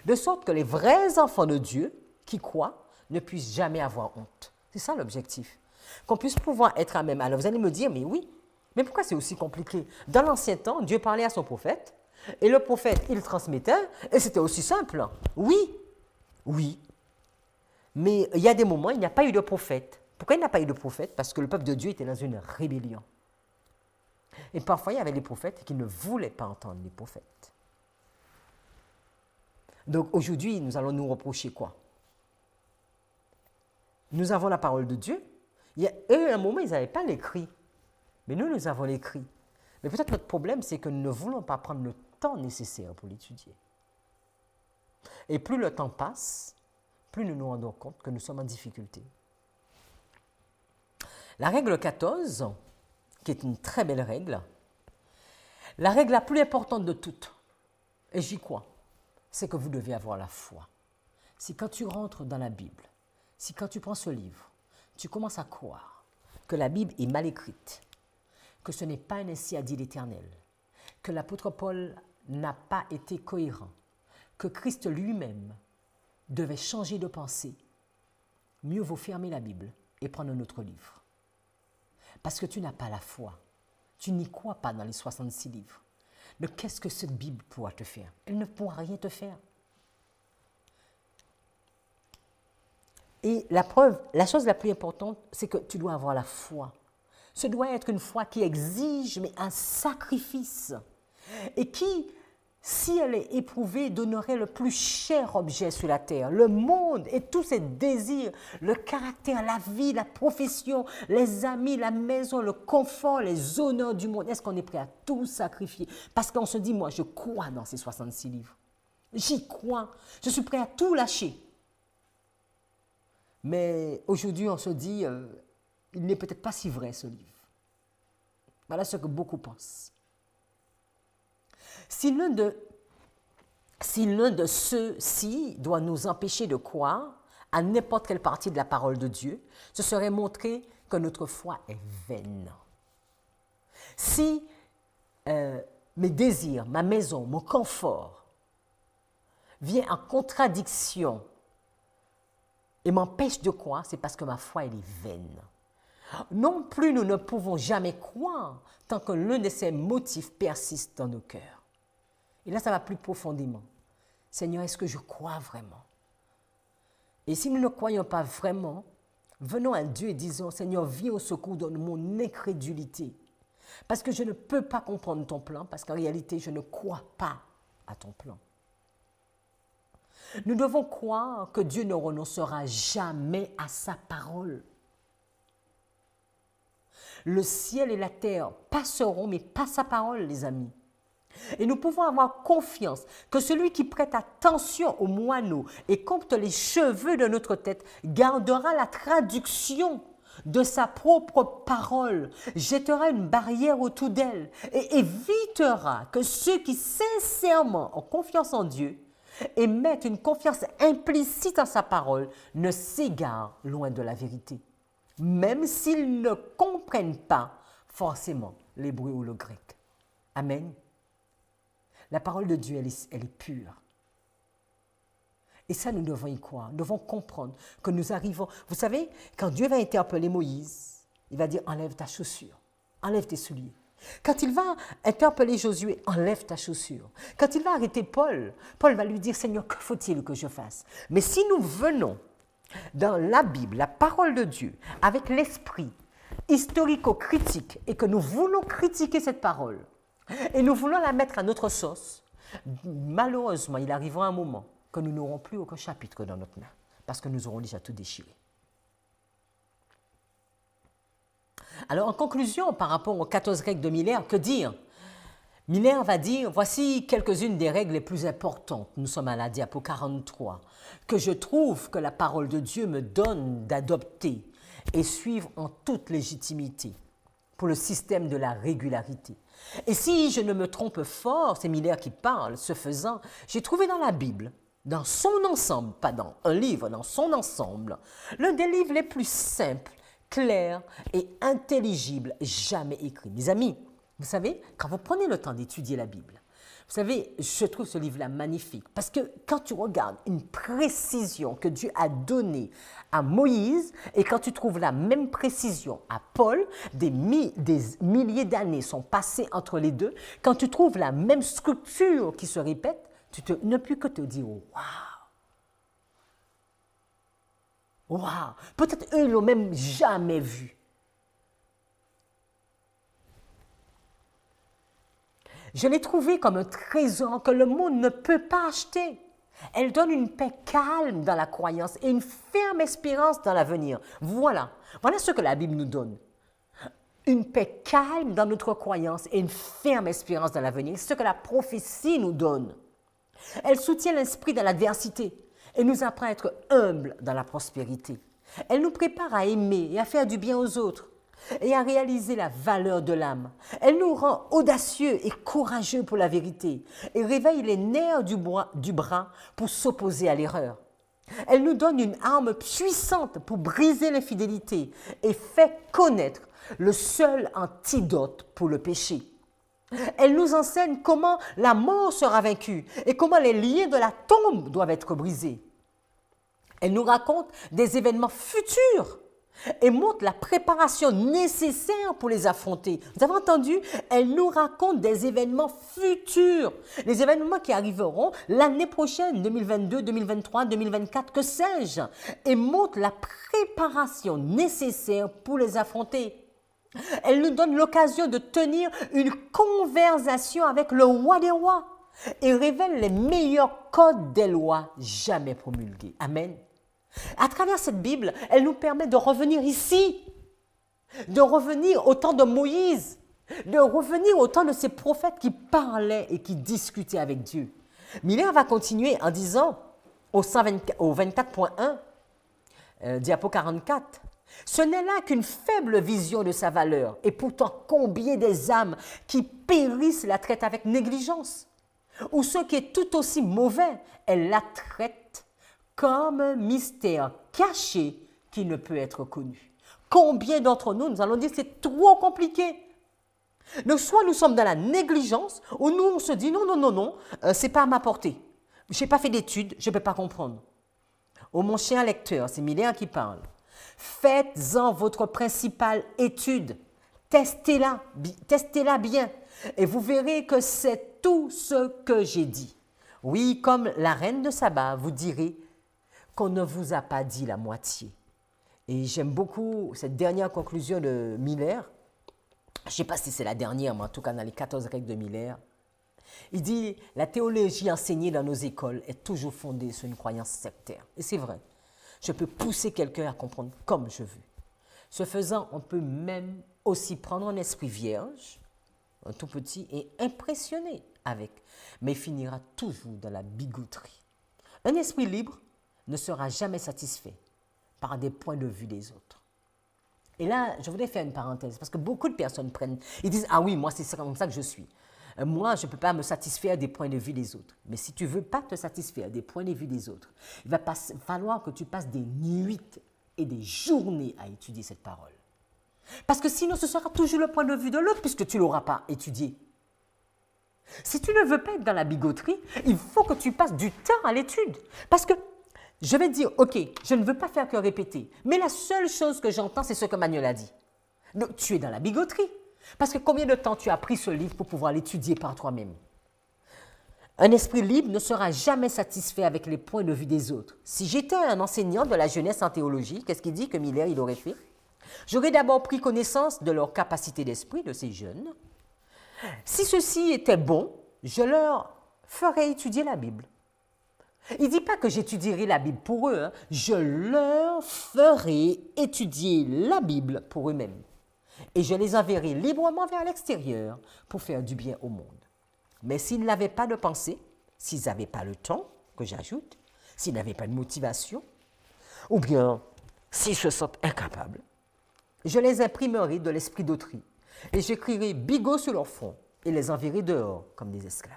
De sorte que les vrais enfants de Dieu qui croient ne puissent jamais avoir honte. C'est ça l'objectif. Qu'on puisse pouvoir être à même. Alors vous allez me dire, mais oui, mais pourquoi c'est aussi compliqué? Dans l'ancien temps, Dieu parlait à son prophète et le prophète, il transmettait et c'était aussi simple. Oui, oui. Mais il y a des moments, il n'y a pas eu de prophète. Pourquoi il n'y a pas eu de prophète? Parce que le peuple de Dieu était dans une rébellion. Et parfois, il y avait des prophètes qui ne voulaient pas entendre les prophètes. Donc aujourd'hui, nous allons nous reprocher quoi? Nous avons la parole de Dieu. Eux, à un moment, ils n'avaient pas l'écrit. Mais nous, nous avons l'écrit. Mais peut-être notre problème, c'est que nous ne voulons pas prendre le temps nécessaire pour l'étudier. Et plus le temps passe, plus nous nous rendons compte que nous sommes en difficulté. La règle 14, qui est une très belle règle, la règle la plus importante de toutes, et j'y crois, c'est que vous devez avoir la foi. Si quand tu rentres dans la Bible, si quand tu prends ce livre, tu commences à croire que la Bible est mal écrite, que ce n'est pas un ainsi a dit l'Éternel, que l'apôtre Paul n'a pas été cohérent, que Christ lui-même devait changer de pensée, mieux vaut fermer la Bible et prendre un autre livre. Parce que tu n'as pas la foi. Tu n'y crois pas dans les 66 livres. Mais qu'est-ce que cette Bible pourra te faire? Elle ne pourra rien te faire. Et la preuve, la chose la plus importante, c'est que tu dois avoir la foi. Ce doit être une foi qui exige mais un sacrifice et qui, si elle est éprouvée, donnerait le plus cher objet sur la terre, le monde et tous ses désirs, le caractère, la vie, la profession, les amis, la maison, le confort, les honneurs du monde. Est-ce qu'on est prêt à tout sacrifier? Parce qu'on se dit, moi, je crois dans ces 66 livres. J'y crois. Je suis prêt à tout lâcher. Mais aujourd'hui, on se dit, il n'est peut-être pas si vrai ce livre. Voilà ce que beaucoup pensent. Si l'un de ceux-ci doit nous empêcher de croire à n'importe quelle partie de la parole de Dieu, ce serait montrer que notre foi est vaine. Si mes désirs, ma maison, mon confort vient en contradiction et m'empêche de croire, c'est parce que ma foi elle est vaine. Non plus, nous ne pouvons jamais croire tant que l'un de ces motifs persiste dans nos cœurs. Et là, ça va plus profondément. Seigneur, est-ce que je crois vraiment? Et si nous ne croyons pas vraiment, venons à Dieu et disons, Seigneur, viens au secours de mon incrédulité. Parce que je ne peux pas comprendre ton plan, parce qu'en réalité, je ne crois pas à ton plan. Nous devons croire que Dieu ne renoncera jamais à sa parole. Le ciel et la terre passeront, mais pas sa parole, les amis. Et nous pouvons avoir confiance que celui qui prête attention aux moineaux et compte les cheveux de notre tête gardera la traduction de sa propre parole, jettera une barrière autour d'elle et évitera que ceux qui sincèrement ont confiance en Dieu et mettent une confiance implicite en sa parole ne s'égarent loin de la vérité, même s'ils ne comprennent pas forcément l'hébreu ou le grec. Amen. La parole de Dieu, elle est pure. Et ça, nous devons y croire. Nous devons comprendre que nous arrivons. Vous savez, quand Dieu va interpeller Moïse, il va dire, enlève ta chaussure, enlève tes souliers. Quand il va interpeller Josué, enlève ta chaussure. Quand il va arrêter Paul, Paul va lui dire, Seigneur, que faut-il que je fasse? Mais si nous venons dans la Bible, la parole de Dieu, avec l'esprit historico-critique, et que nous voulons critiquer cette parole, et nous voulons la mettre à notre sauce, malheureusement, il arrivera un moment que nous n'aurons plus aucun chapitre dans notre main, parce que nous aurons déjà tout déchiré. Alors, en conclusion, par rapport aux 14 règles de Miller, que dire? Miller va dire, voici quelques-unes des règles les plus importantes, nous sommes à la diapo 43, que je trouve que la parole de Dieu me donne d'adopter et suivre en toute légitimité pour le système de la régularité. Et si je ne me trompe fort, c'est Miller qui parle, ce faisant, j'ai trouvé dans la Bible, dans son ensemble, pas dans un livre, dans son ensemble, l'un des livres les plus simples, clairs et intelligibles jamais écrits. Mes amis, vous savez, quand vous prenez le temps d'étudier la Bible, vous savez, je trouve ce livre-là magnifique parce que quand tu regardes une précision que Dieu a donnée à Moïse et quand tu trouves la même précision à Paul, des milliers d'années sont passées entre les deux, quand tu trouves la même structure qui se répète, tu ne peux que te dire « Waouh !» Waouh! Peut-être eux, ils ne l'ont même jamais vu. Je l'ai trouvée comme un trésor que le monde ne peut pas acheter. Elle donne une paix calme dans la croyance et une ferme espérance dans l'avenir. Voilà ce que la Bible nous donne. Une paix calme dans notre croyance et une ferme espérance dans l'avenir. C'est ce que la prophétie nous donne. Elle soutient l'esprit dans l'adversité et nous apprend à être humbles dans la prospérité. Elle nous prépare à aimer et à faire du bien aux autres et à réaliser la valeur de l'âme. Elle nous rend audacieux et courageux pour la vérité et réveille les nerfs du bras pour s'opposer à l'erreur. Elle nous donne une arme puissante pour briser l'infidélité et fait connaître le seul antidote pour le péché. Elle nous enseigne comment la mort sera vaincue et comment les liens de la tombe doivent être brisés. Elle nous raconte des événements futurs et montre la préparation nécessaire pour les affronter. Vous avez entendu? Elle nous raconte des événements futurs, les événements qui arriveront l'année prochaine, 2022, 2023, 2024, que sais-je, et montre la préparation nécessaire pour les affronter. Elle nous donne l'occasion de tenir une conversation avec le roi des rois et révèle les meilleurs codes des lois jamais promulgués. Amen. À travers cette Bible, elle nous permet de revenir ici, de revenir au temps de Moïse, de revenir au temps de ces prophètes qui parlaient et qui discutaient avec Dieu. Miller va continuer en disant au 24.1, diapo 44, « Ce n'est là qu'une faible vision de sa valeur, et pourtant combien des âmes qui périssent la traitent avec négligence, ou ce qui est tout aussi mauvais, elle la traite comme un mystère caché qui ne peut être connu. » Combien d'entre nous, nous allons dire c'est trop compliqué. Donc soit nous sommes dans la négligence, ou nous on se dit non, c'est pas à ma portée. Je n'ai pas fait d'études, je ne peux pas comprendre. Oh mon cher lecteur, c'est Miller qui parle. Faites-en votre principale étude, testez-la bien et vous verrez que c'est tout ce que j'ai dit. Oui, comme la reine de Saba, vous direz qu'on ne vous a pas dit la moitié. Et j'aime beaucoup cette dernière conclusion de Miller. Je ne sais pas si c'est la dernière, mais en tout cas dans les 14 règles de Miller. Il dit, la théologie enseignée dans nos écoles est toujours fondée sur une croyance sectaire. Et c'est vrai. Je peux pousser quelqu'un à comprendre comme je veux. Ce faisant, on peut même aussi prendre un esprit vierge, un tout petit, et impressionner avec, mais il finira toujours dans la bigoterie. Un esprit libre ne sera jamais satisfait par des points de vue des autres. Et là, je voudrais faire une parenthèse, parce que beaucoup de personnes ils disent, ah oui, moi c'est comme ça que je suis. Moi, je ne peux pas me satisfaire des points de vue des autres. Mais si tu ne veux pas te satisfaire des points de vue des autres, il va falloir que tu passes des nuits et des journées à étudier cette parole. Parce que sinon, ce sera toujours le point de vue de l'autre, puisque tu ne l'auras pas étudié. Si tu ne veux pas être dans la bigoterie, il faut que tu passes du temps à l'étude. Parce que je vais dire, ok, je ne veux pas faire que répéter, mais la seule chose que j'entends, c'est ce que Manuel a dit. Donc, tu es dans la bigoterie. Parce que combien de temps tu as pris ce livre pour pouvoir l'étudier par toi-même? Un esprit libre ne sera jamais satisfait avec les points de vue des autres. Si j'étais un enseignant de la jeunesse en théologie, qu'est-ce qu'il dit que Miller il aurait fait? J'aurais d'abord pris connaissance de leur capacité d'esprit, de ces jeunes. Si ceci était bon, je leur ferais étudier la Bible. Il ne dit pas que j'étudierai la Bible pour eux, hein. Je leur ferai étudier la Bible pour eux-mêmes. Et je les enverrai librement vers l'extérieur pour faire du bien au monde. Mais s'ils n'avaient pas de pensée, s'ils n'avaient pas le temps, que j'ajoute, s'ils n'avaient pas de motivation, ou bien s'ils se sentent incapables, je les imprimerai de l'esprit d'autrui et j'écrirai bigot sur leur front et les enverrai dehors comme des esclaves.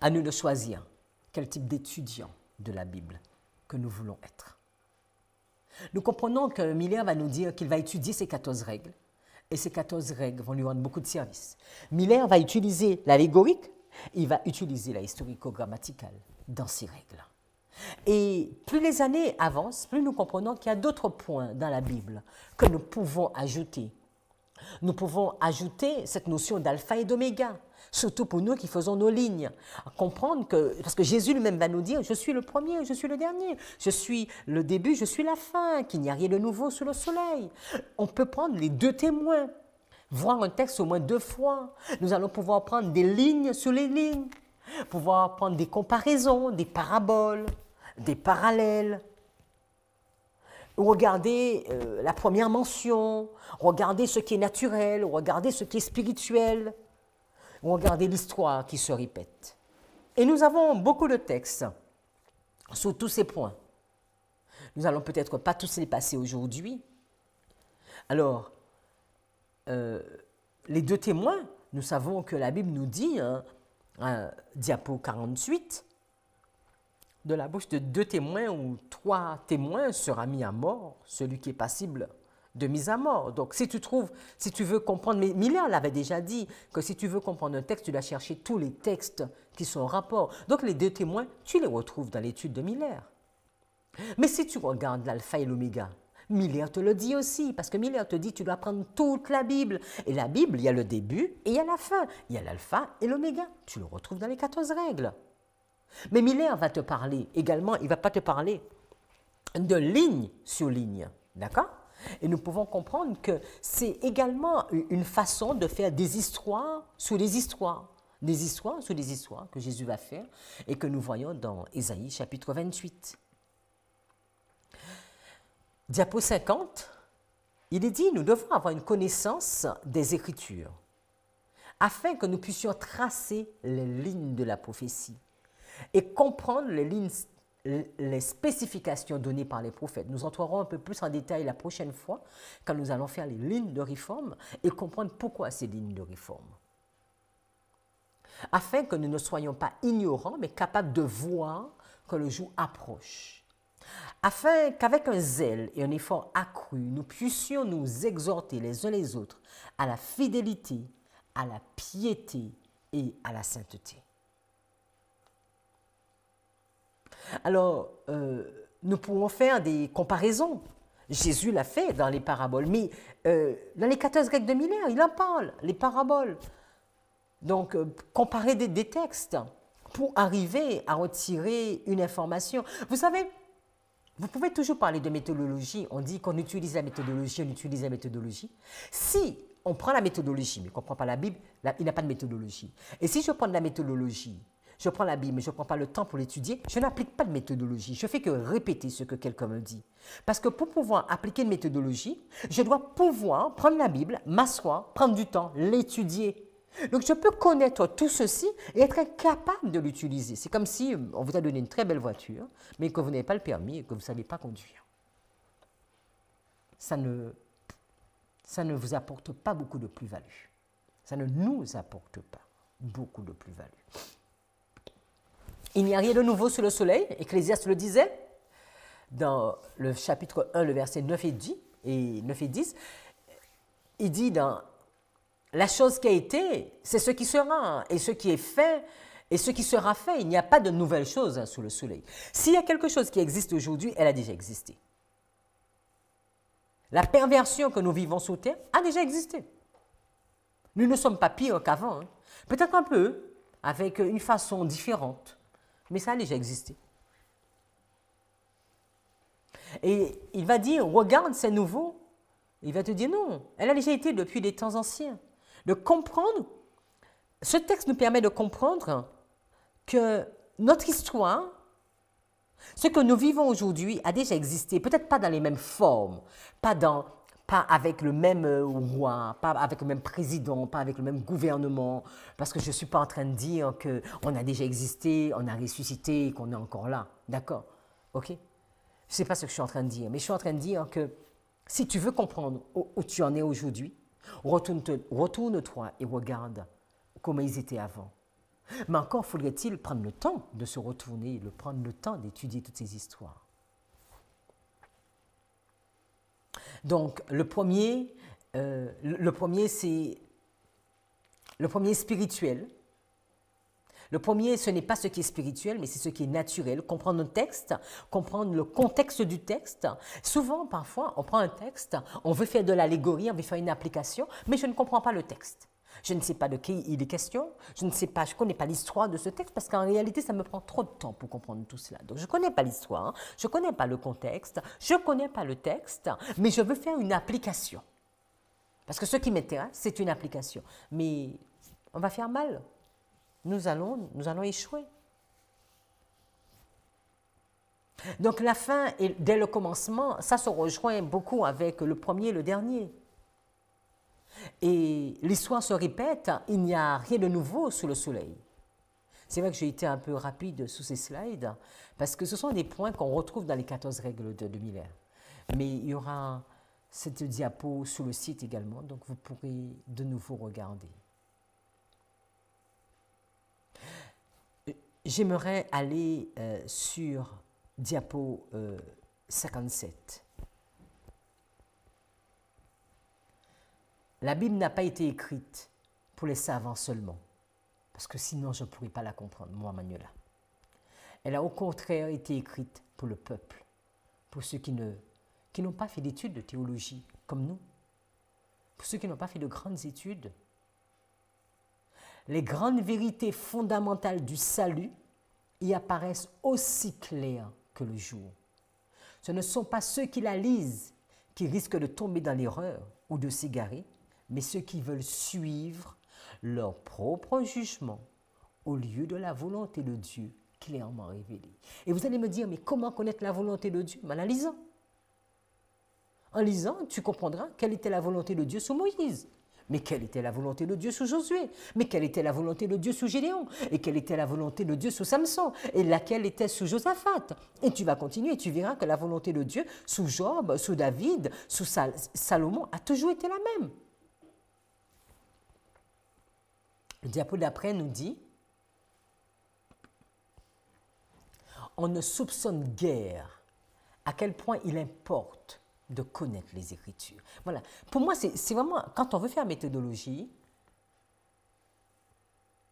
À nous de choisir quel type d'étudiant de la Bible que nous voulons être. Nous comprenons que Miller va nous dire qu'il va étudier ces 14 règles, et ces 14 règles vont lui rendre beaucoup de services. Miller va utiliser l'allégorique, il va utiliser la historico-grammaticale dans ces règles. Et plus les années avancent, plus nous comprenons qu'il y a d'autres points dans la Bible que nous pouvons ajouter. Nous pouvons ajouter cette notion d'alpha et d'oméga, surtout pour nous qui faisons nos lignes. Comprendre que, parce que Jésus lui-même va nous dire, je suis le premier, je suis le dernier, je suis le début, je suis la fin, qu'il n'y a rien de nouveau sous le soleil. On peut prendre les deux témoins, voir un texte au moins 2 fois. Nous allons pouvoir prendre des lignes sur les lignes, pouvoir prendre des comparaisons, des paraboles, des parallèles. Regardez la première mention, regardez ce qui est naturel, regardez ce qui est spirituel, regardez l'histoire qui se répète. Et nous avons beaucoup de textes sur tous ces points. Nous allons peut-être pas tous les passer aujourd'hui. Alors, les deux témoins, nous savons que la Bible nous dit, diapo 48, de la bouche de 2 témoins ou 3 témoins sera mis à mort celui qui est passible de mise à mort. Donc, si tu veux comprendre, mais Miller l'avait déjà dit, que si tu veux comprendre un texte, tu dois chercher tous les textes qui sont en rapport. Donc, les 2 témoins, tu les retrouves dans l'étude de Miller. Mais si tu regardes l'alpha et l'oméga, Miller te le dit aussi, parce que Miller te dit tu dois prendre toute la Bible. Et la Bible, il y a le début et il y a la fin. Il y a l'alpha et l'oméga. Tu le retrouves dans les 14 règles. Mais Miller va te parler également, il ne va pas te parler de ligne sur ligne, d'accord? Et nous pouvons comprendre que c'est également une façon de faire des histoires sur des histoires sur des histoires que Jésus va faire et que nous voyons dans Ésaïe chapitre 28. Diapo 50, il est dit, nous devons avoir une connaissance des Écritures afin que nous puissions tracer les lignes de la prophétie et comprendre les spécifications données par les prophètes. Nous entrerons un peu plus en détail la prochaine fois quand nous allons faire les lignes de réforme et comprendre pourquoi ces lignes de réforme. Afin que nous ne soyons pas ignorants, mais capables de voir que le jour approche. Afin qu'avec un zèle et un effort accru, nous puissions nous exhorter les uns les autres à la fidélité, à la piété et à la sainteté. Alors, nous pouvons faire des comparaisons. Jésus l'a fait dans les paraboles, mais dans les 14 règles de Miller, il en parle, les paraboles. Donc, comparer des textes pour arriver à retirer une information. Vous savez, vous pouvez toujours parler de méthodologie. On dit qu'on utilise la méthodologie, on utilise la méthodologie. Si on prend la méthodologie, mais qu'on ne prend pas la Bible, il n'a pas de méthodologie. Et si je prends de la méthodologie, je prends la Bible, mais je ne prends pas le temps pour l'étudier, je n'applique pas de méthodologie. Je fais que répéter ce que quelqu'un me dit. Parce que pour pouvoir appliquer une méthodologie, je dois pouvoir prendre la Bible, m'asseoir, prendre du temps, l'étudier. Donc je peux connaître tout ceci et être incapable de l'utiliser. C'est comme si on vous a donné une très belle voiture, mais que vous n'avez pas le permis et que vous ne savez pas conduire. Ça ne vous apporte pas beaucoup de plus-value. Ça ne nous apporte pas beaucoup de plus-value. Il n'y a rien de nouveau sous le soleil, Ecclésiaste le disait, dans le chapitre 1, le verset 9 et 10, il dit dans la chose qui a été, c'est ce qui sera, et ce qui est fait, et ce qui sera fait. Il n'y a pas de nouvelles choses sous le soleil. S'il y a quelque chose qui existe aujourd'hui, elle a déjà existé. La perversion que nous vivons sous terre a déjà existé. Nous ne sommes pas pires qu'avant. Peut-être un peu, avec une façon différente, mais ça a déjà existé. Et il va dire, regarde, c'est nouveau. Il va te dire, non, elle a déjà été depuis des temps anciens. De comprendre, ce texte nous permet de comprendre que notre histoire, ce que nous vivons aujourd'hui a déjà existé, peut-être pas dans les mêmes formes, pas avec le même roi, pas avec le même président, pas avec le même gouvernement, parce que je ne suis pas en train de dire qu'on a déjà existé, on a ressuscité, qu'on est encore là. D'accord? Ok? Je ne sais pas ce que je suis en train de dire, mais je suis en train de dire que si tu veux comprendre où tu en es aujourd'hui, retourne-toi et regarde comment ils étaient avant. Mais encore faudrait-il prendre le temps de se retourner, prendre le temps d'étudier toutes ces histoires. Donc, le premier c'est spirituel. Le premier, ce n'est pas ce qui est spirituel, mais c'est ce qui est naturel. Comprendre le texte, comprendre le contexte du texte. Souvent, parfois, on prend un texte, on veut faire de l'allégorie, on veut faire une application, mais je ne comprends pas le texte. Je ne sais pas de qui il est question, je ne connais pas l'histoire de ce texte parce qu'en réalité, ça me prend trop de temps pour comprendre tout cela. Donc, je ne connais pas l'histoire, je ne connais pas le contexte, je ne connais pas le texte, mais je veux faire une application. Parce que ce qui m'intéresse, c'est une application. Mais on va faire mal. Nous allons échouer. Donc, la fin et dès le commencement, ça se rejoint beaucoup avec le premier et le dernier. Et l'histoire se répète, il n'y a rien de nouveau sous le soleil. C'est vrai que j'ai été un peu rapide sous ces slides, parce que ce sont des points qu'on retrouve dans les 14 règles de Miller. Mais il y aura cette diapo sur le site également, donc vous pourrez de nouveau regarder. J'aimerais aller sur diapo 57. La Bible n'a pas été écrite pour les savants seulement, parce que sinon je ne pourrais pas la comprendre, moi, Manuela. Elle a au contraire été écrite pour le peuple, pour ceux qui n'ont pas fait d'études de théologie comme nous, pour ceux qui n'ont pas fait de grandes études. Les grandes vérités fondamentales du salut y apparaissent aussi claires que le jour. Ce ne sont pas ceux qui la lisent qui risquent de tomber dans l'erreur ou de s'égarer, mais ceux qui veulent suivre leur propre jugement au lieu de la volonté de Dieu clairement révélée. Et vous allez me dire, mais comment connaître la volonté de Dieu? En la lisant. En lisant, tu comprendras quelle était la volonté de Dieu sous Moïse. Mais quelle était la volonté de Dieu sous Josué? Mais quelle était la volonté de Dieu sous Gédéon? Et quelle était la volonté de Dieu sous Samson? Et laquelle était sous Josaphat? Et tu vas continuer et tu verras que la volonté de Dieu sous Job, sous David, sous Salomon a toujours été la même. Le diapo d'après nous dit, on ne soupçonne guère à quel point il importe de connaître les Écritures. Voilà. Pour moi, c'est vraiment, quand on veut faire méthodologie,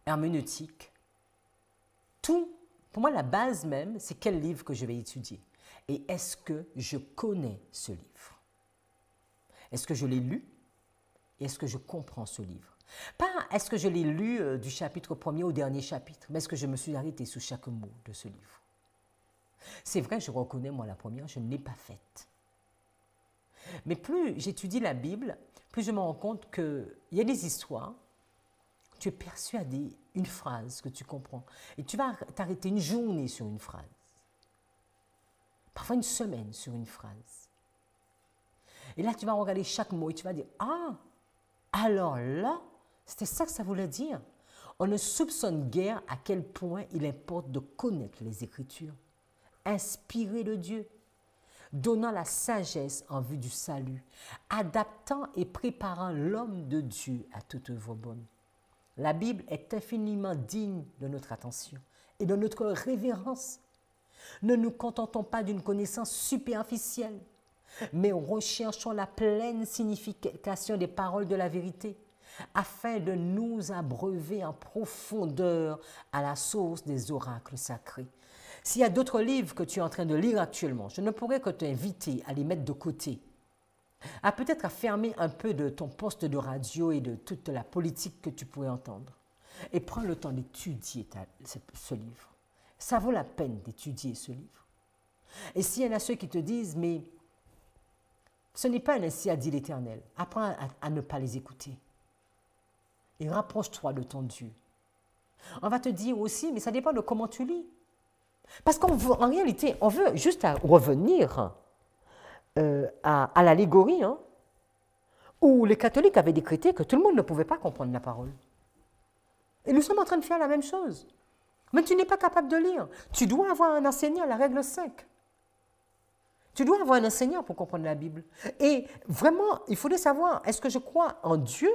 herméneutique, pour moi, la base même, c'est quel livre que je vais étudier. Et est-ce que je connais ce livre? Est-ce que je l'ai lu? Et est-ce que je comprends ce livre? Pas est-ce que je l'ai lu du chapitre 1er au dernier chapitre, mais est-ce que je me suis arrêté sous chaque mot de ce livre? C'est vrai, je reconnais, moi, la première, je ne l'ai pas faite. Mais plus j'étudie la Bible, plus je me rends compte qu'il y a des histoires, tu es persuadé, une phrase que tu comprends, et tu vas t'arrêter une journée sur une phrase, parfois une semaine sur une phrase. Et là, tu vas regarder chaque mot et tu vas dire, ah, alors là, c'était ça que ça voulait dire. On ne soupçonne guère à quel point il importe de connaître les Écritures, inspirées de Dieu, donnant la sagesse en vue du salut, adaptant et préparant l'homme de Dieu à toute œuvre bonne. La Bible est infiniment digne de notre attention et de notre révérence. Ne nous contentons pas d'une connaissance superficielle, mais recherchons la pleine signification des paroles de la vérité, afin de nous abreuver en profondeur à la source des oracles sacrés. S'il y a d'autres livres que tu es en train de lire actuellement, je ne pourrais que t'inviter à les mettre de côté, à peut-être à fermer un peu de ton poste de radio et de toute la politique que tu pourrais entendre, et prends le temps d'étudier ce livre. Ça vaut la peine d'étudier ce livre. Et s'il y en a ceux qui te disent, mais ce n'est pas ainsi a dit l'Éternel, apprends à ne pas les écouter. Et rapproche-toi de ton Dieu. On va te dire aussi, mais ça dépend de comment tu lis. Parce qu'en réalité, on veut juste revenir à l'allégorie, hein, où les catholiques avaient décrété que tout le monde ne pouvait pas comprendre la parole. Et nous sommes en train de faire la même chose. Mais tu n'es pas capable de lire. Tu dois avoir un enseignant, la règle 5. Tu dois avoir un enseignant pour comprendre la Bible. Et vraiment, il faudrait savoir, est-ce que je crois en Dieu,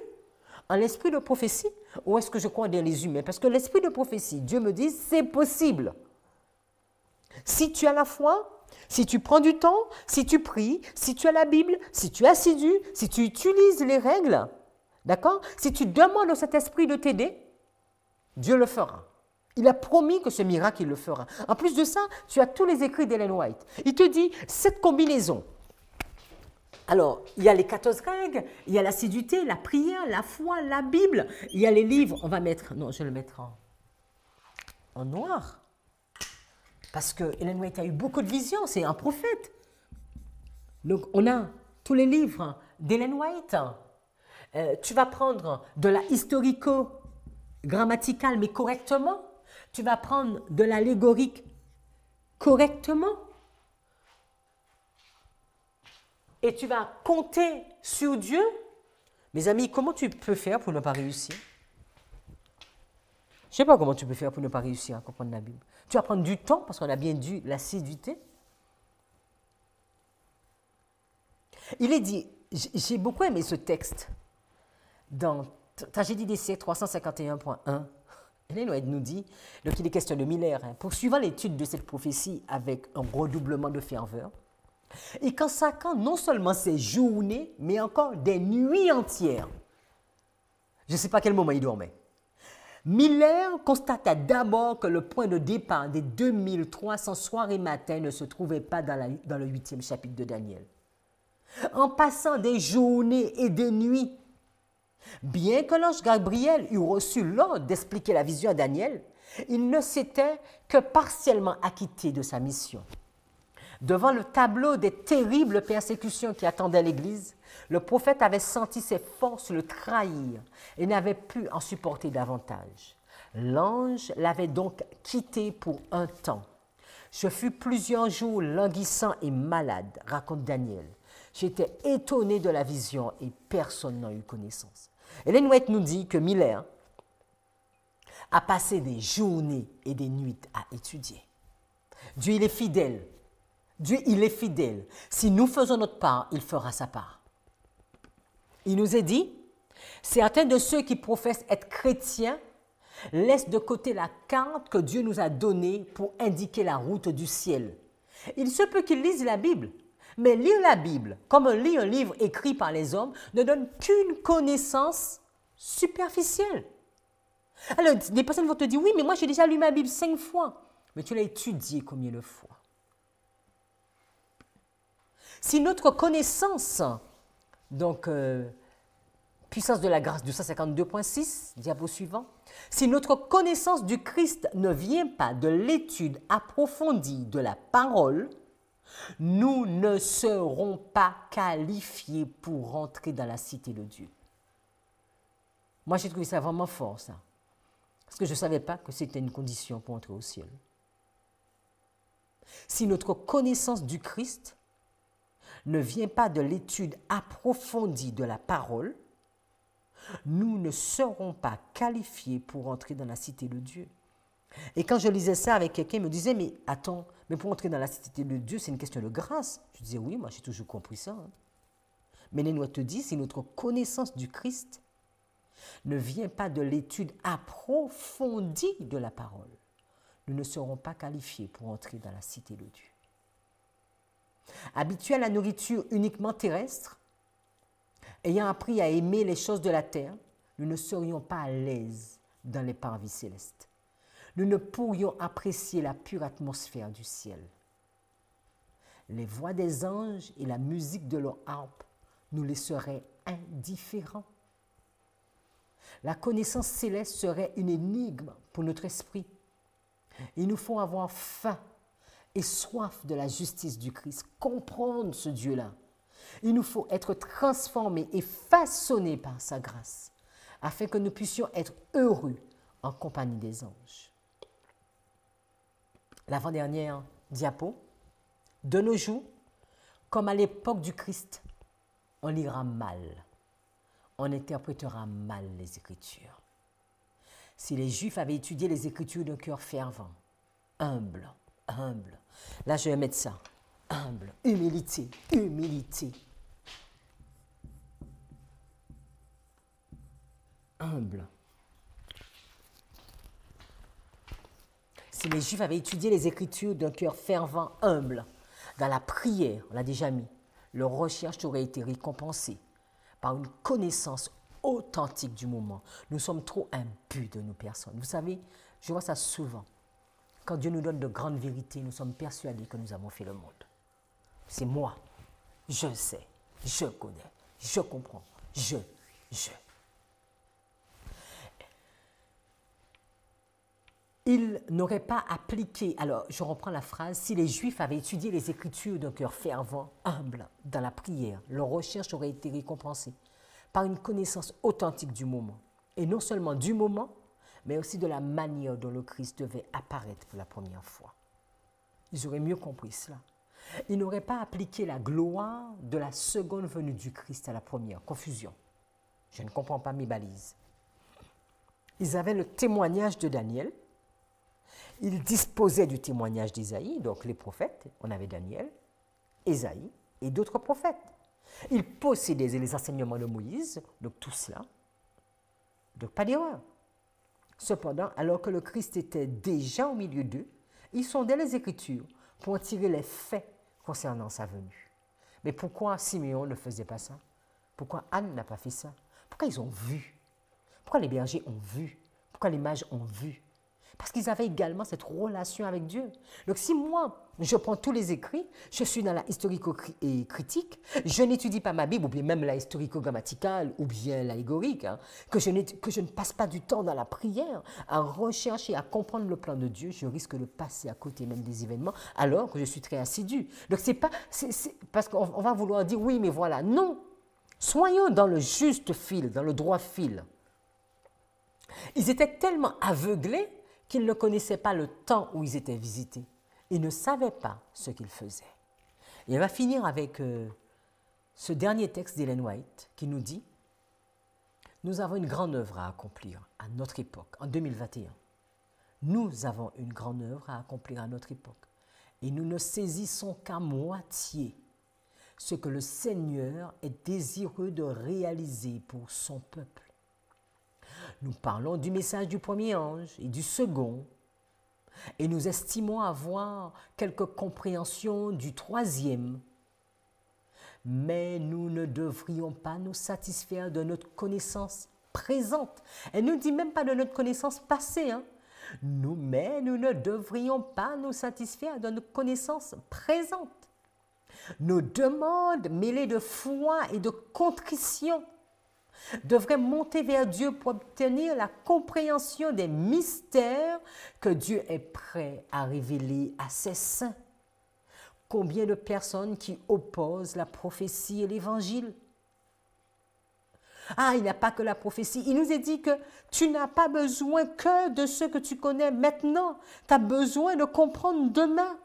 en l'esprit de prophétie, ou est-ce que je crois dans les humains? Parce que l'esprit de prophétie, Dieu me dit, c'est possible. Si tu as la foi, si tu prends du temps, si tu pries, si tu as la Bible, si tu es assidu, si tu utilises les règles, d'accord? Si tu demandes au Saint-Esprit de t'aider, Dieu le fera. Il a promis que ce miracle, il le fera. En plus de ça, tu as tous les écrits d'Ellen White. Il te dit, cette combinaison. Alors, il y a les 14 règles, il y a l'assiduité, la prière, la foi, la Bible. Il y a les livres, on va mettre, non, je vais le mettre en noir. Parce que Ellen White a eu beaucoup de visions, c'est un prophète. Donc, on a tous les livres d'Ellen White. Tu vas prendre de la historico-grammaticale, mais correctement. Tu vas prendre de l'allégorique correctement. Et tu vas compter sur Dieu. Mes amis, comment tu peux faire pour ne pas réussir? Je ne sais pas comment tu peux faire pour ne pas réussir à comprendre la Bible. Tu vas prendre du temps, parce qu'on a bien dit l'assiduité. Il est dit, j'ai beaucoup aimé ce texte, dans Tragédie des siècles 351.1. Ellen White nous dit, donc il est question de Miller, poursuivant l'étude de cette prophétie avec un redoublement de ferveur, et consacrant non seulement ses journées, mais encore des nuits entières. Je ne sais pas à quel moment il dormait. Miller constata d'abord que le point de départ des 2300 soirs et matins ne se trouvait pas dans le 8e chapitre de Daniel. En passant des journées et des nuits, bien que l'ange Gabriel eût reçu l'ordre d'expliquer la vision à Daniel, il ne s'était que partiellement acquitté de sa mission. Devant le tableau des terribles persécutions qui attendaient l'Église, le prophète avait senti ses forces le trahir et n'avait pu en supporter davantage. L'ange l'avait donc quitté pour un temps. Je fus plusieurs jours languissant et malade, raconte Daniel. J'étais étonné de la vision et personne n'en eut connaissance. Ellen White nous dit que Miller a passé des journées et des nuits à étudier. Dieu, il est fidèle. Dieu, il est fidèle. Si nous faisons notre part, il fera sa part. Il nous est dit, certains de ceux qui professent être chrétiens laissent de côté la carte que Dieu nous a donnée pour indiquer la route du ciel. Il se peut qu'ils lisent la Bible, mais lire la Bible, comme on lit un livre écrit par les hommes, ne donne qu'une connaissance superficielle. Alors, des personnes vont te dire, oui, mais moi j'ai déjà lu ma Bible 5 fois. Mais tu l'as étudiée combien de fois? Si notre connaissance, donc puissance de la grâce 252.6, diapo suivant, si notre connaissance du Christ ne vient pas de l'étude approfondie de la parole, nous ne serons pas qualifiés pour rentrer dans la cité de Dieu. Moi, j'ai trouvé ça vraiment fort, ça. Parce que je ne savais pas que c'était une condition pour entrer au ciel. Si notre connaissance du Christ ne vient pas de l'étude approfondie de la parole, nous ne serons pas qualifiés pour entrer dans la cité de Dieu. Et quand je lisais ça avec quelqu'un, il me disait, mais attends, mais pour entrer dans la cité de Dieu, c'est une question de grâce. Je disais, oui, moi j'ai toujours compris ça. Mais Nénois te dit, si notre connaissance du Christ ne vient pas de l'étude approfondie de la parole, nous ne serons pas qualifiés pour entrer dans la cité de Dieu. Habitués à la nourriture uniquement terrestre, ayant appris à aimer les choses de la terre, nous ne serions pas à l'aise dans les parvis célestes. Nous ne pourrions apprécier la pure atmosphère du ciel. Les voix des anges et la musique de leur harpe nous laisseraient indifférents. La connaissance céleste serait une énigme pour notre esprit. Il nous faut avoir faim et soif de la justice du Christ, comprendre ce Dieu-là. Il nous faut être transformés et façonnés par sa grâce, afin que nous puissions être heureux en compagnie des anges. L'avant-dernière diapo. De nos jours, comme à l'époque du Christ, on lira mal, on interprétera mal les Écritures. Si les Juifs avaient étudié les Écritures d'un cœur fervent, humble, là je vais mettre ça, humble, humilité, humble. Si les Juifs avaient étudié les Écritures d'un cœur fervent, humble, dans la prière, on l'a déjà mis, leur recherche aurait été récompensée par une connaissance authentique du moment. Nous sommes trop imbus de nos personnes. Vous savez, je vois ça souvent. Quand Dieu nous donne de grandes vérités, nous sommes persuadés que nous avons fait le monde. C'est moi. Je sais. Je connais. Je comprends. Je. Ils n'auraient pas appliqué, alors je reprends la phrase, si les Juifs avaient étudié les Écritures d'un cœur fervent, humble, dans la prière, leur recherche aurait été récompensée par une connaissance authentique du moment. Et non seulement du moment, mais aussi de la manière dont le Christ devait apparaître pour la première fois. Ils auraient mieux compris cela. Ils n'auraient pas appliqué la gloire de la seconde venue du Christ à la première. Confusion. Je ne comprends pas mes balises. Ils avaient le témoignage de Daniel. Ils disposaient du témoignage d'Ésaïe, donc les prophètes. On avait Daniel, Ésaïe et d'autres prophètes. Ils possédaient les enseignements de Moïse, donc tout cela. Donc pas d'erreur. Cependant, alors que le Christ était déjà au milieu d'eux, ils sondaient les Écritures pour en tirer les faits concernant sa venue. Mais pourquoi Siméon ne faisait pas ça? Pourquoi Anne n'a pas fait ça? Pourquoi ils ont vu? Pourquoi les bergers ont vu? Pourquoi les mages ont vu? Parce qu'ils avaient également cette relation avec Dieu. Donc si moi, je prends tous les écrits, je suis dans la historico-critique, je n'étudie pas ma Bible, ou bien même la historico-grammaticale, ou bien l'allégorique, que je ne passe pas du temps dans la prière à rechercher, à comprendre le plan de Dieu, je risque de passer à côté même des événements, alors que je suis très assidu. Donc c'est parce qu'on va vouloir dire, oui, mais voilà, non. Soyons dans le juste fil, dans le droit fil. Ils étaient tellement aveuglés qu'ils ne connaissaient pas le temps où ils étaient visités. Ils ne savaient pas ce qu'ils faisaient. Et on va finir avec ce dernier texte d'Ellen White qui nous dit « Nous avons une grande œuvre à accomplir à notre époque, en 2021. Nous avons une grande œuvre à accomplir à notre époque. Et nous ne saisissons qu'à moitié ce que le Seigneur est désireux de réaliser pour son peuple. Nous parlons du message du premier ange et du second, et nous estimons avoir quelques compréhensions du troisième. Mais nous ne devrions pas nous satisfaire de notre connaissance présente. Elle ne dit même pas de notre connaissance passée. Mais nous ne devrions pas nous satisfaire de notre connaissance présente. Nos demandes mêlées de foi et de contrition devrait monter vers Dieu pour obtenir la compréhension des mystères que Dieu est prêt à révéler à ses saints. Combien de personnes qui opposent la prophétie et l'évangile? Ah, il n'y a pas que la prophétie. Il nous est dit que tu n'as pas besoin que de ce que tu connais maintenant. Tu as besoin de comprendre demain.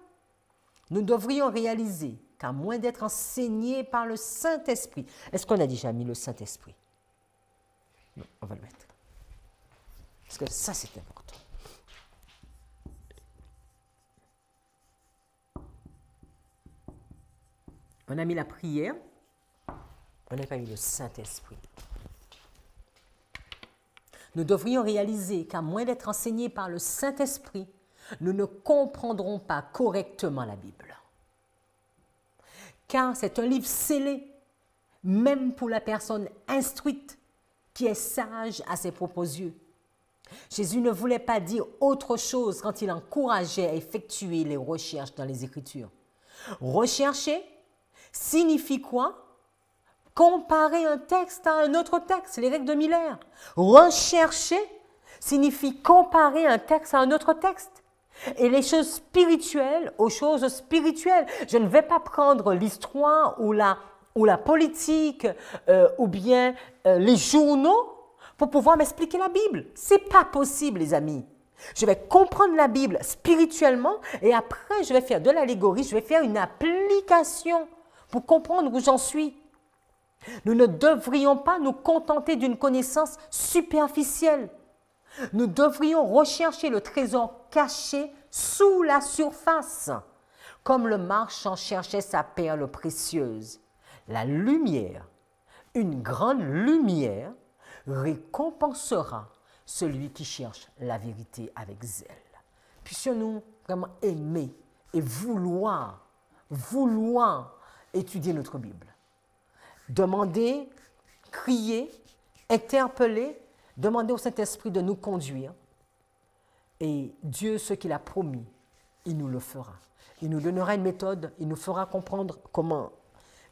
Nous devrions réaliser qu'à moins d'être enseignés par le Saint-Esprit, est-ce qu'on a déjà mis le Saint-Esprit? Non, on va le mettre. Parce que ça, c'est important. On a mis la prière, on n'a pas mis le Saint-Esprit. Nous devrions réaliser qu'à moins d'être enseignés par le Saint-Esprit, nous ne comprendrons pas correctement la Bible. Car c'est un livre scellé, même pour la personne instruite qui est sage à ses propres yeux. Jésus ne voulait pas dire autre chose quand il encourageait à effectuer les recherches dans les Écritures. Rechercher signifie quoi? Comparer un texte à un autre texte, les règles de Miller. Rechercher signifie comparer un texte à un autre texte. Et les choses spirituelles aux choses spirituelles. Je ne vais pas prendre l'histoire ou la politique ou bien les journaux pour pouvoir m'expliquer la Bible. Ce n'est pas possible, les amis. Je vais comprendre la Bible spirituellement et après, je vais faire de l'allégorie, je vais faire une application pour comprendre où j'en suis. Nous ne devrions pas nous contenter d'une connaissance superficielle. Nous devrions rechercher le trésor caché sous la surface, comme le marchand cherchait sa perle précieuse. La lumière, une grande lumière, récompensera celui qui cherche la vérité avec zèle. Puissions-nous vraiment aimer et vouloir étudier notre Bible. Demander, crier, interpeller, demander au Saint-Esprit de nous conduire. Et Dieu, ce qu'il a promis, il nous le fera. Il nous donnera une méthode, il nous fera comprendre comment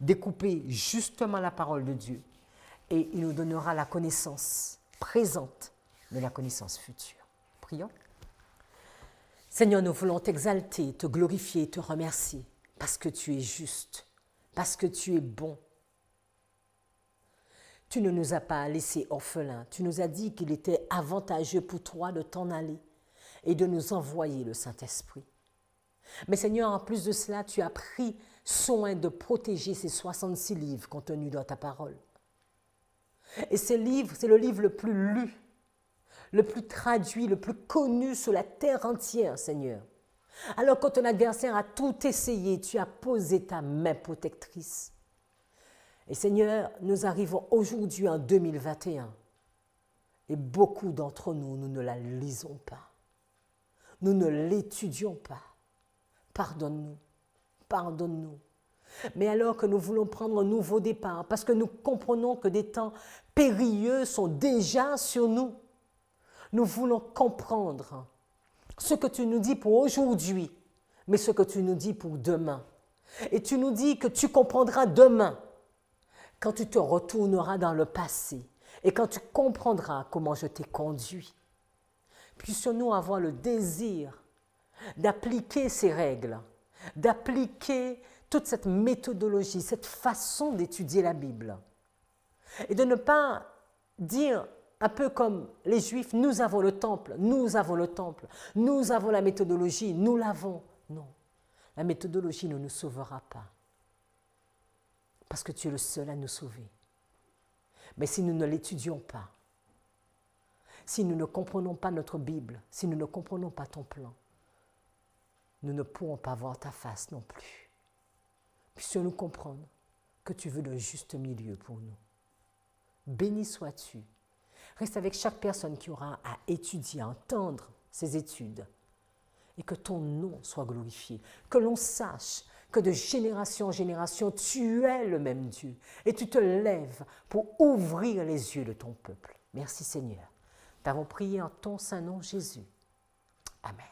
découper justement la parole de Dieu. Et il nous donnera la connaissance présente de la connaissance future. Prions. Seigneur, nous voulons t'exalter, te glorifier, te remercier, parce que tu es juste, parce que tu es bon. Tu ne nous as pas laissés orphelins. Tu nous as dit qu'il était avantageux pour toi de t'en aller et de nous envoyer le Saint-Esprit. Mais Seigneur, en plus de cela, tu as pris soin de protéger ces 66 livres contenus dans ta parole. Et ces livres, c'est le livre le plus lu, le plus traduit, le plus connu sur la terre entière, Seigneur. Alors quand ton adversaire a tout essayé, tu as posé ta main protectrice. Et Seigneur, nous arrivons aujourd'hui en 2021 et beaucoup d'entre nous, nous ne la lisons pas. Nous ne l'étudions pas. Pardonne-nous, pardonne-nous. Mais alors que nous voulons prendre un nouveau départ, parce que nous comprenons que des temps périlleux sont déjà sur nous, nous voulons comprendre ce que tu nous dis pour aujourd'hui, mais ce que tu nous dis pour demain. Et tu nous dis que tu comprendras demain, quand tu te retourneras dans le passé et quand tu comprendras comment je t'ai conduit. Puissions-nous avoir le désir d'appliquer ces règles, d'appliquer toute cette méthodologie, cette façon d'étudier la Bible. Et de ne pas dire, un peu comme les Juifs, nous avons le temple, nous avons le temple, nous avons la méthodologie, nous l'avons. Non, la méthodologie ne nous sauvera pas. Parce que tu es le seul à nous sauver. Mais si nous ne l'étudions pas, si nous ne comprenons pas notre Bible, si nous ne comprenons pas ton plan, nous ne pourrons pas voir ta face non plus. Puissions-nous comprendre que tu veux le juste milieu pour nous. Béni sois-tu. Reste avec chaque personne qui aura à étudier, à entendre ces études. Et que ton nom soit glorifié. Que l'on sache que de génération en génération, tu es le même Dieu. Et tu te lèves pour ouvrir les yeux de ton peuple. Merci Seigneur. Nous t'avons prié en ton saint nom Jésus. Amen.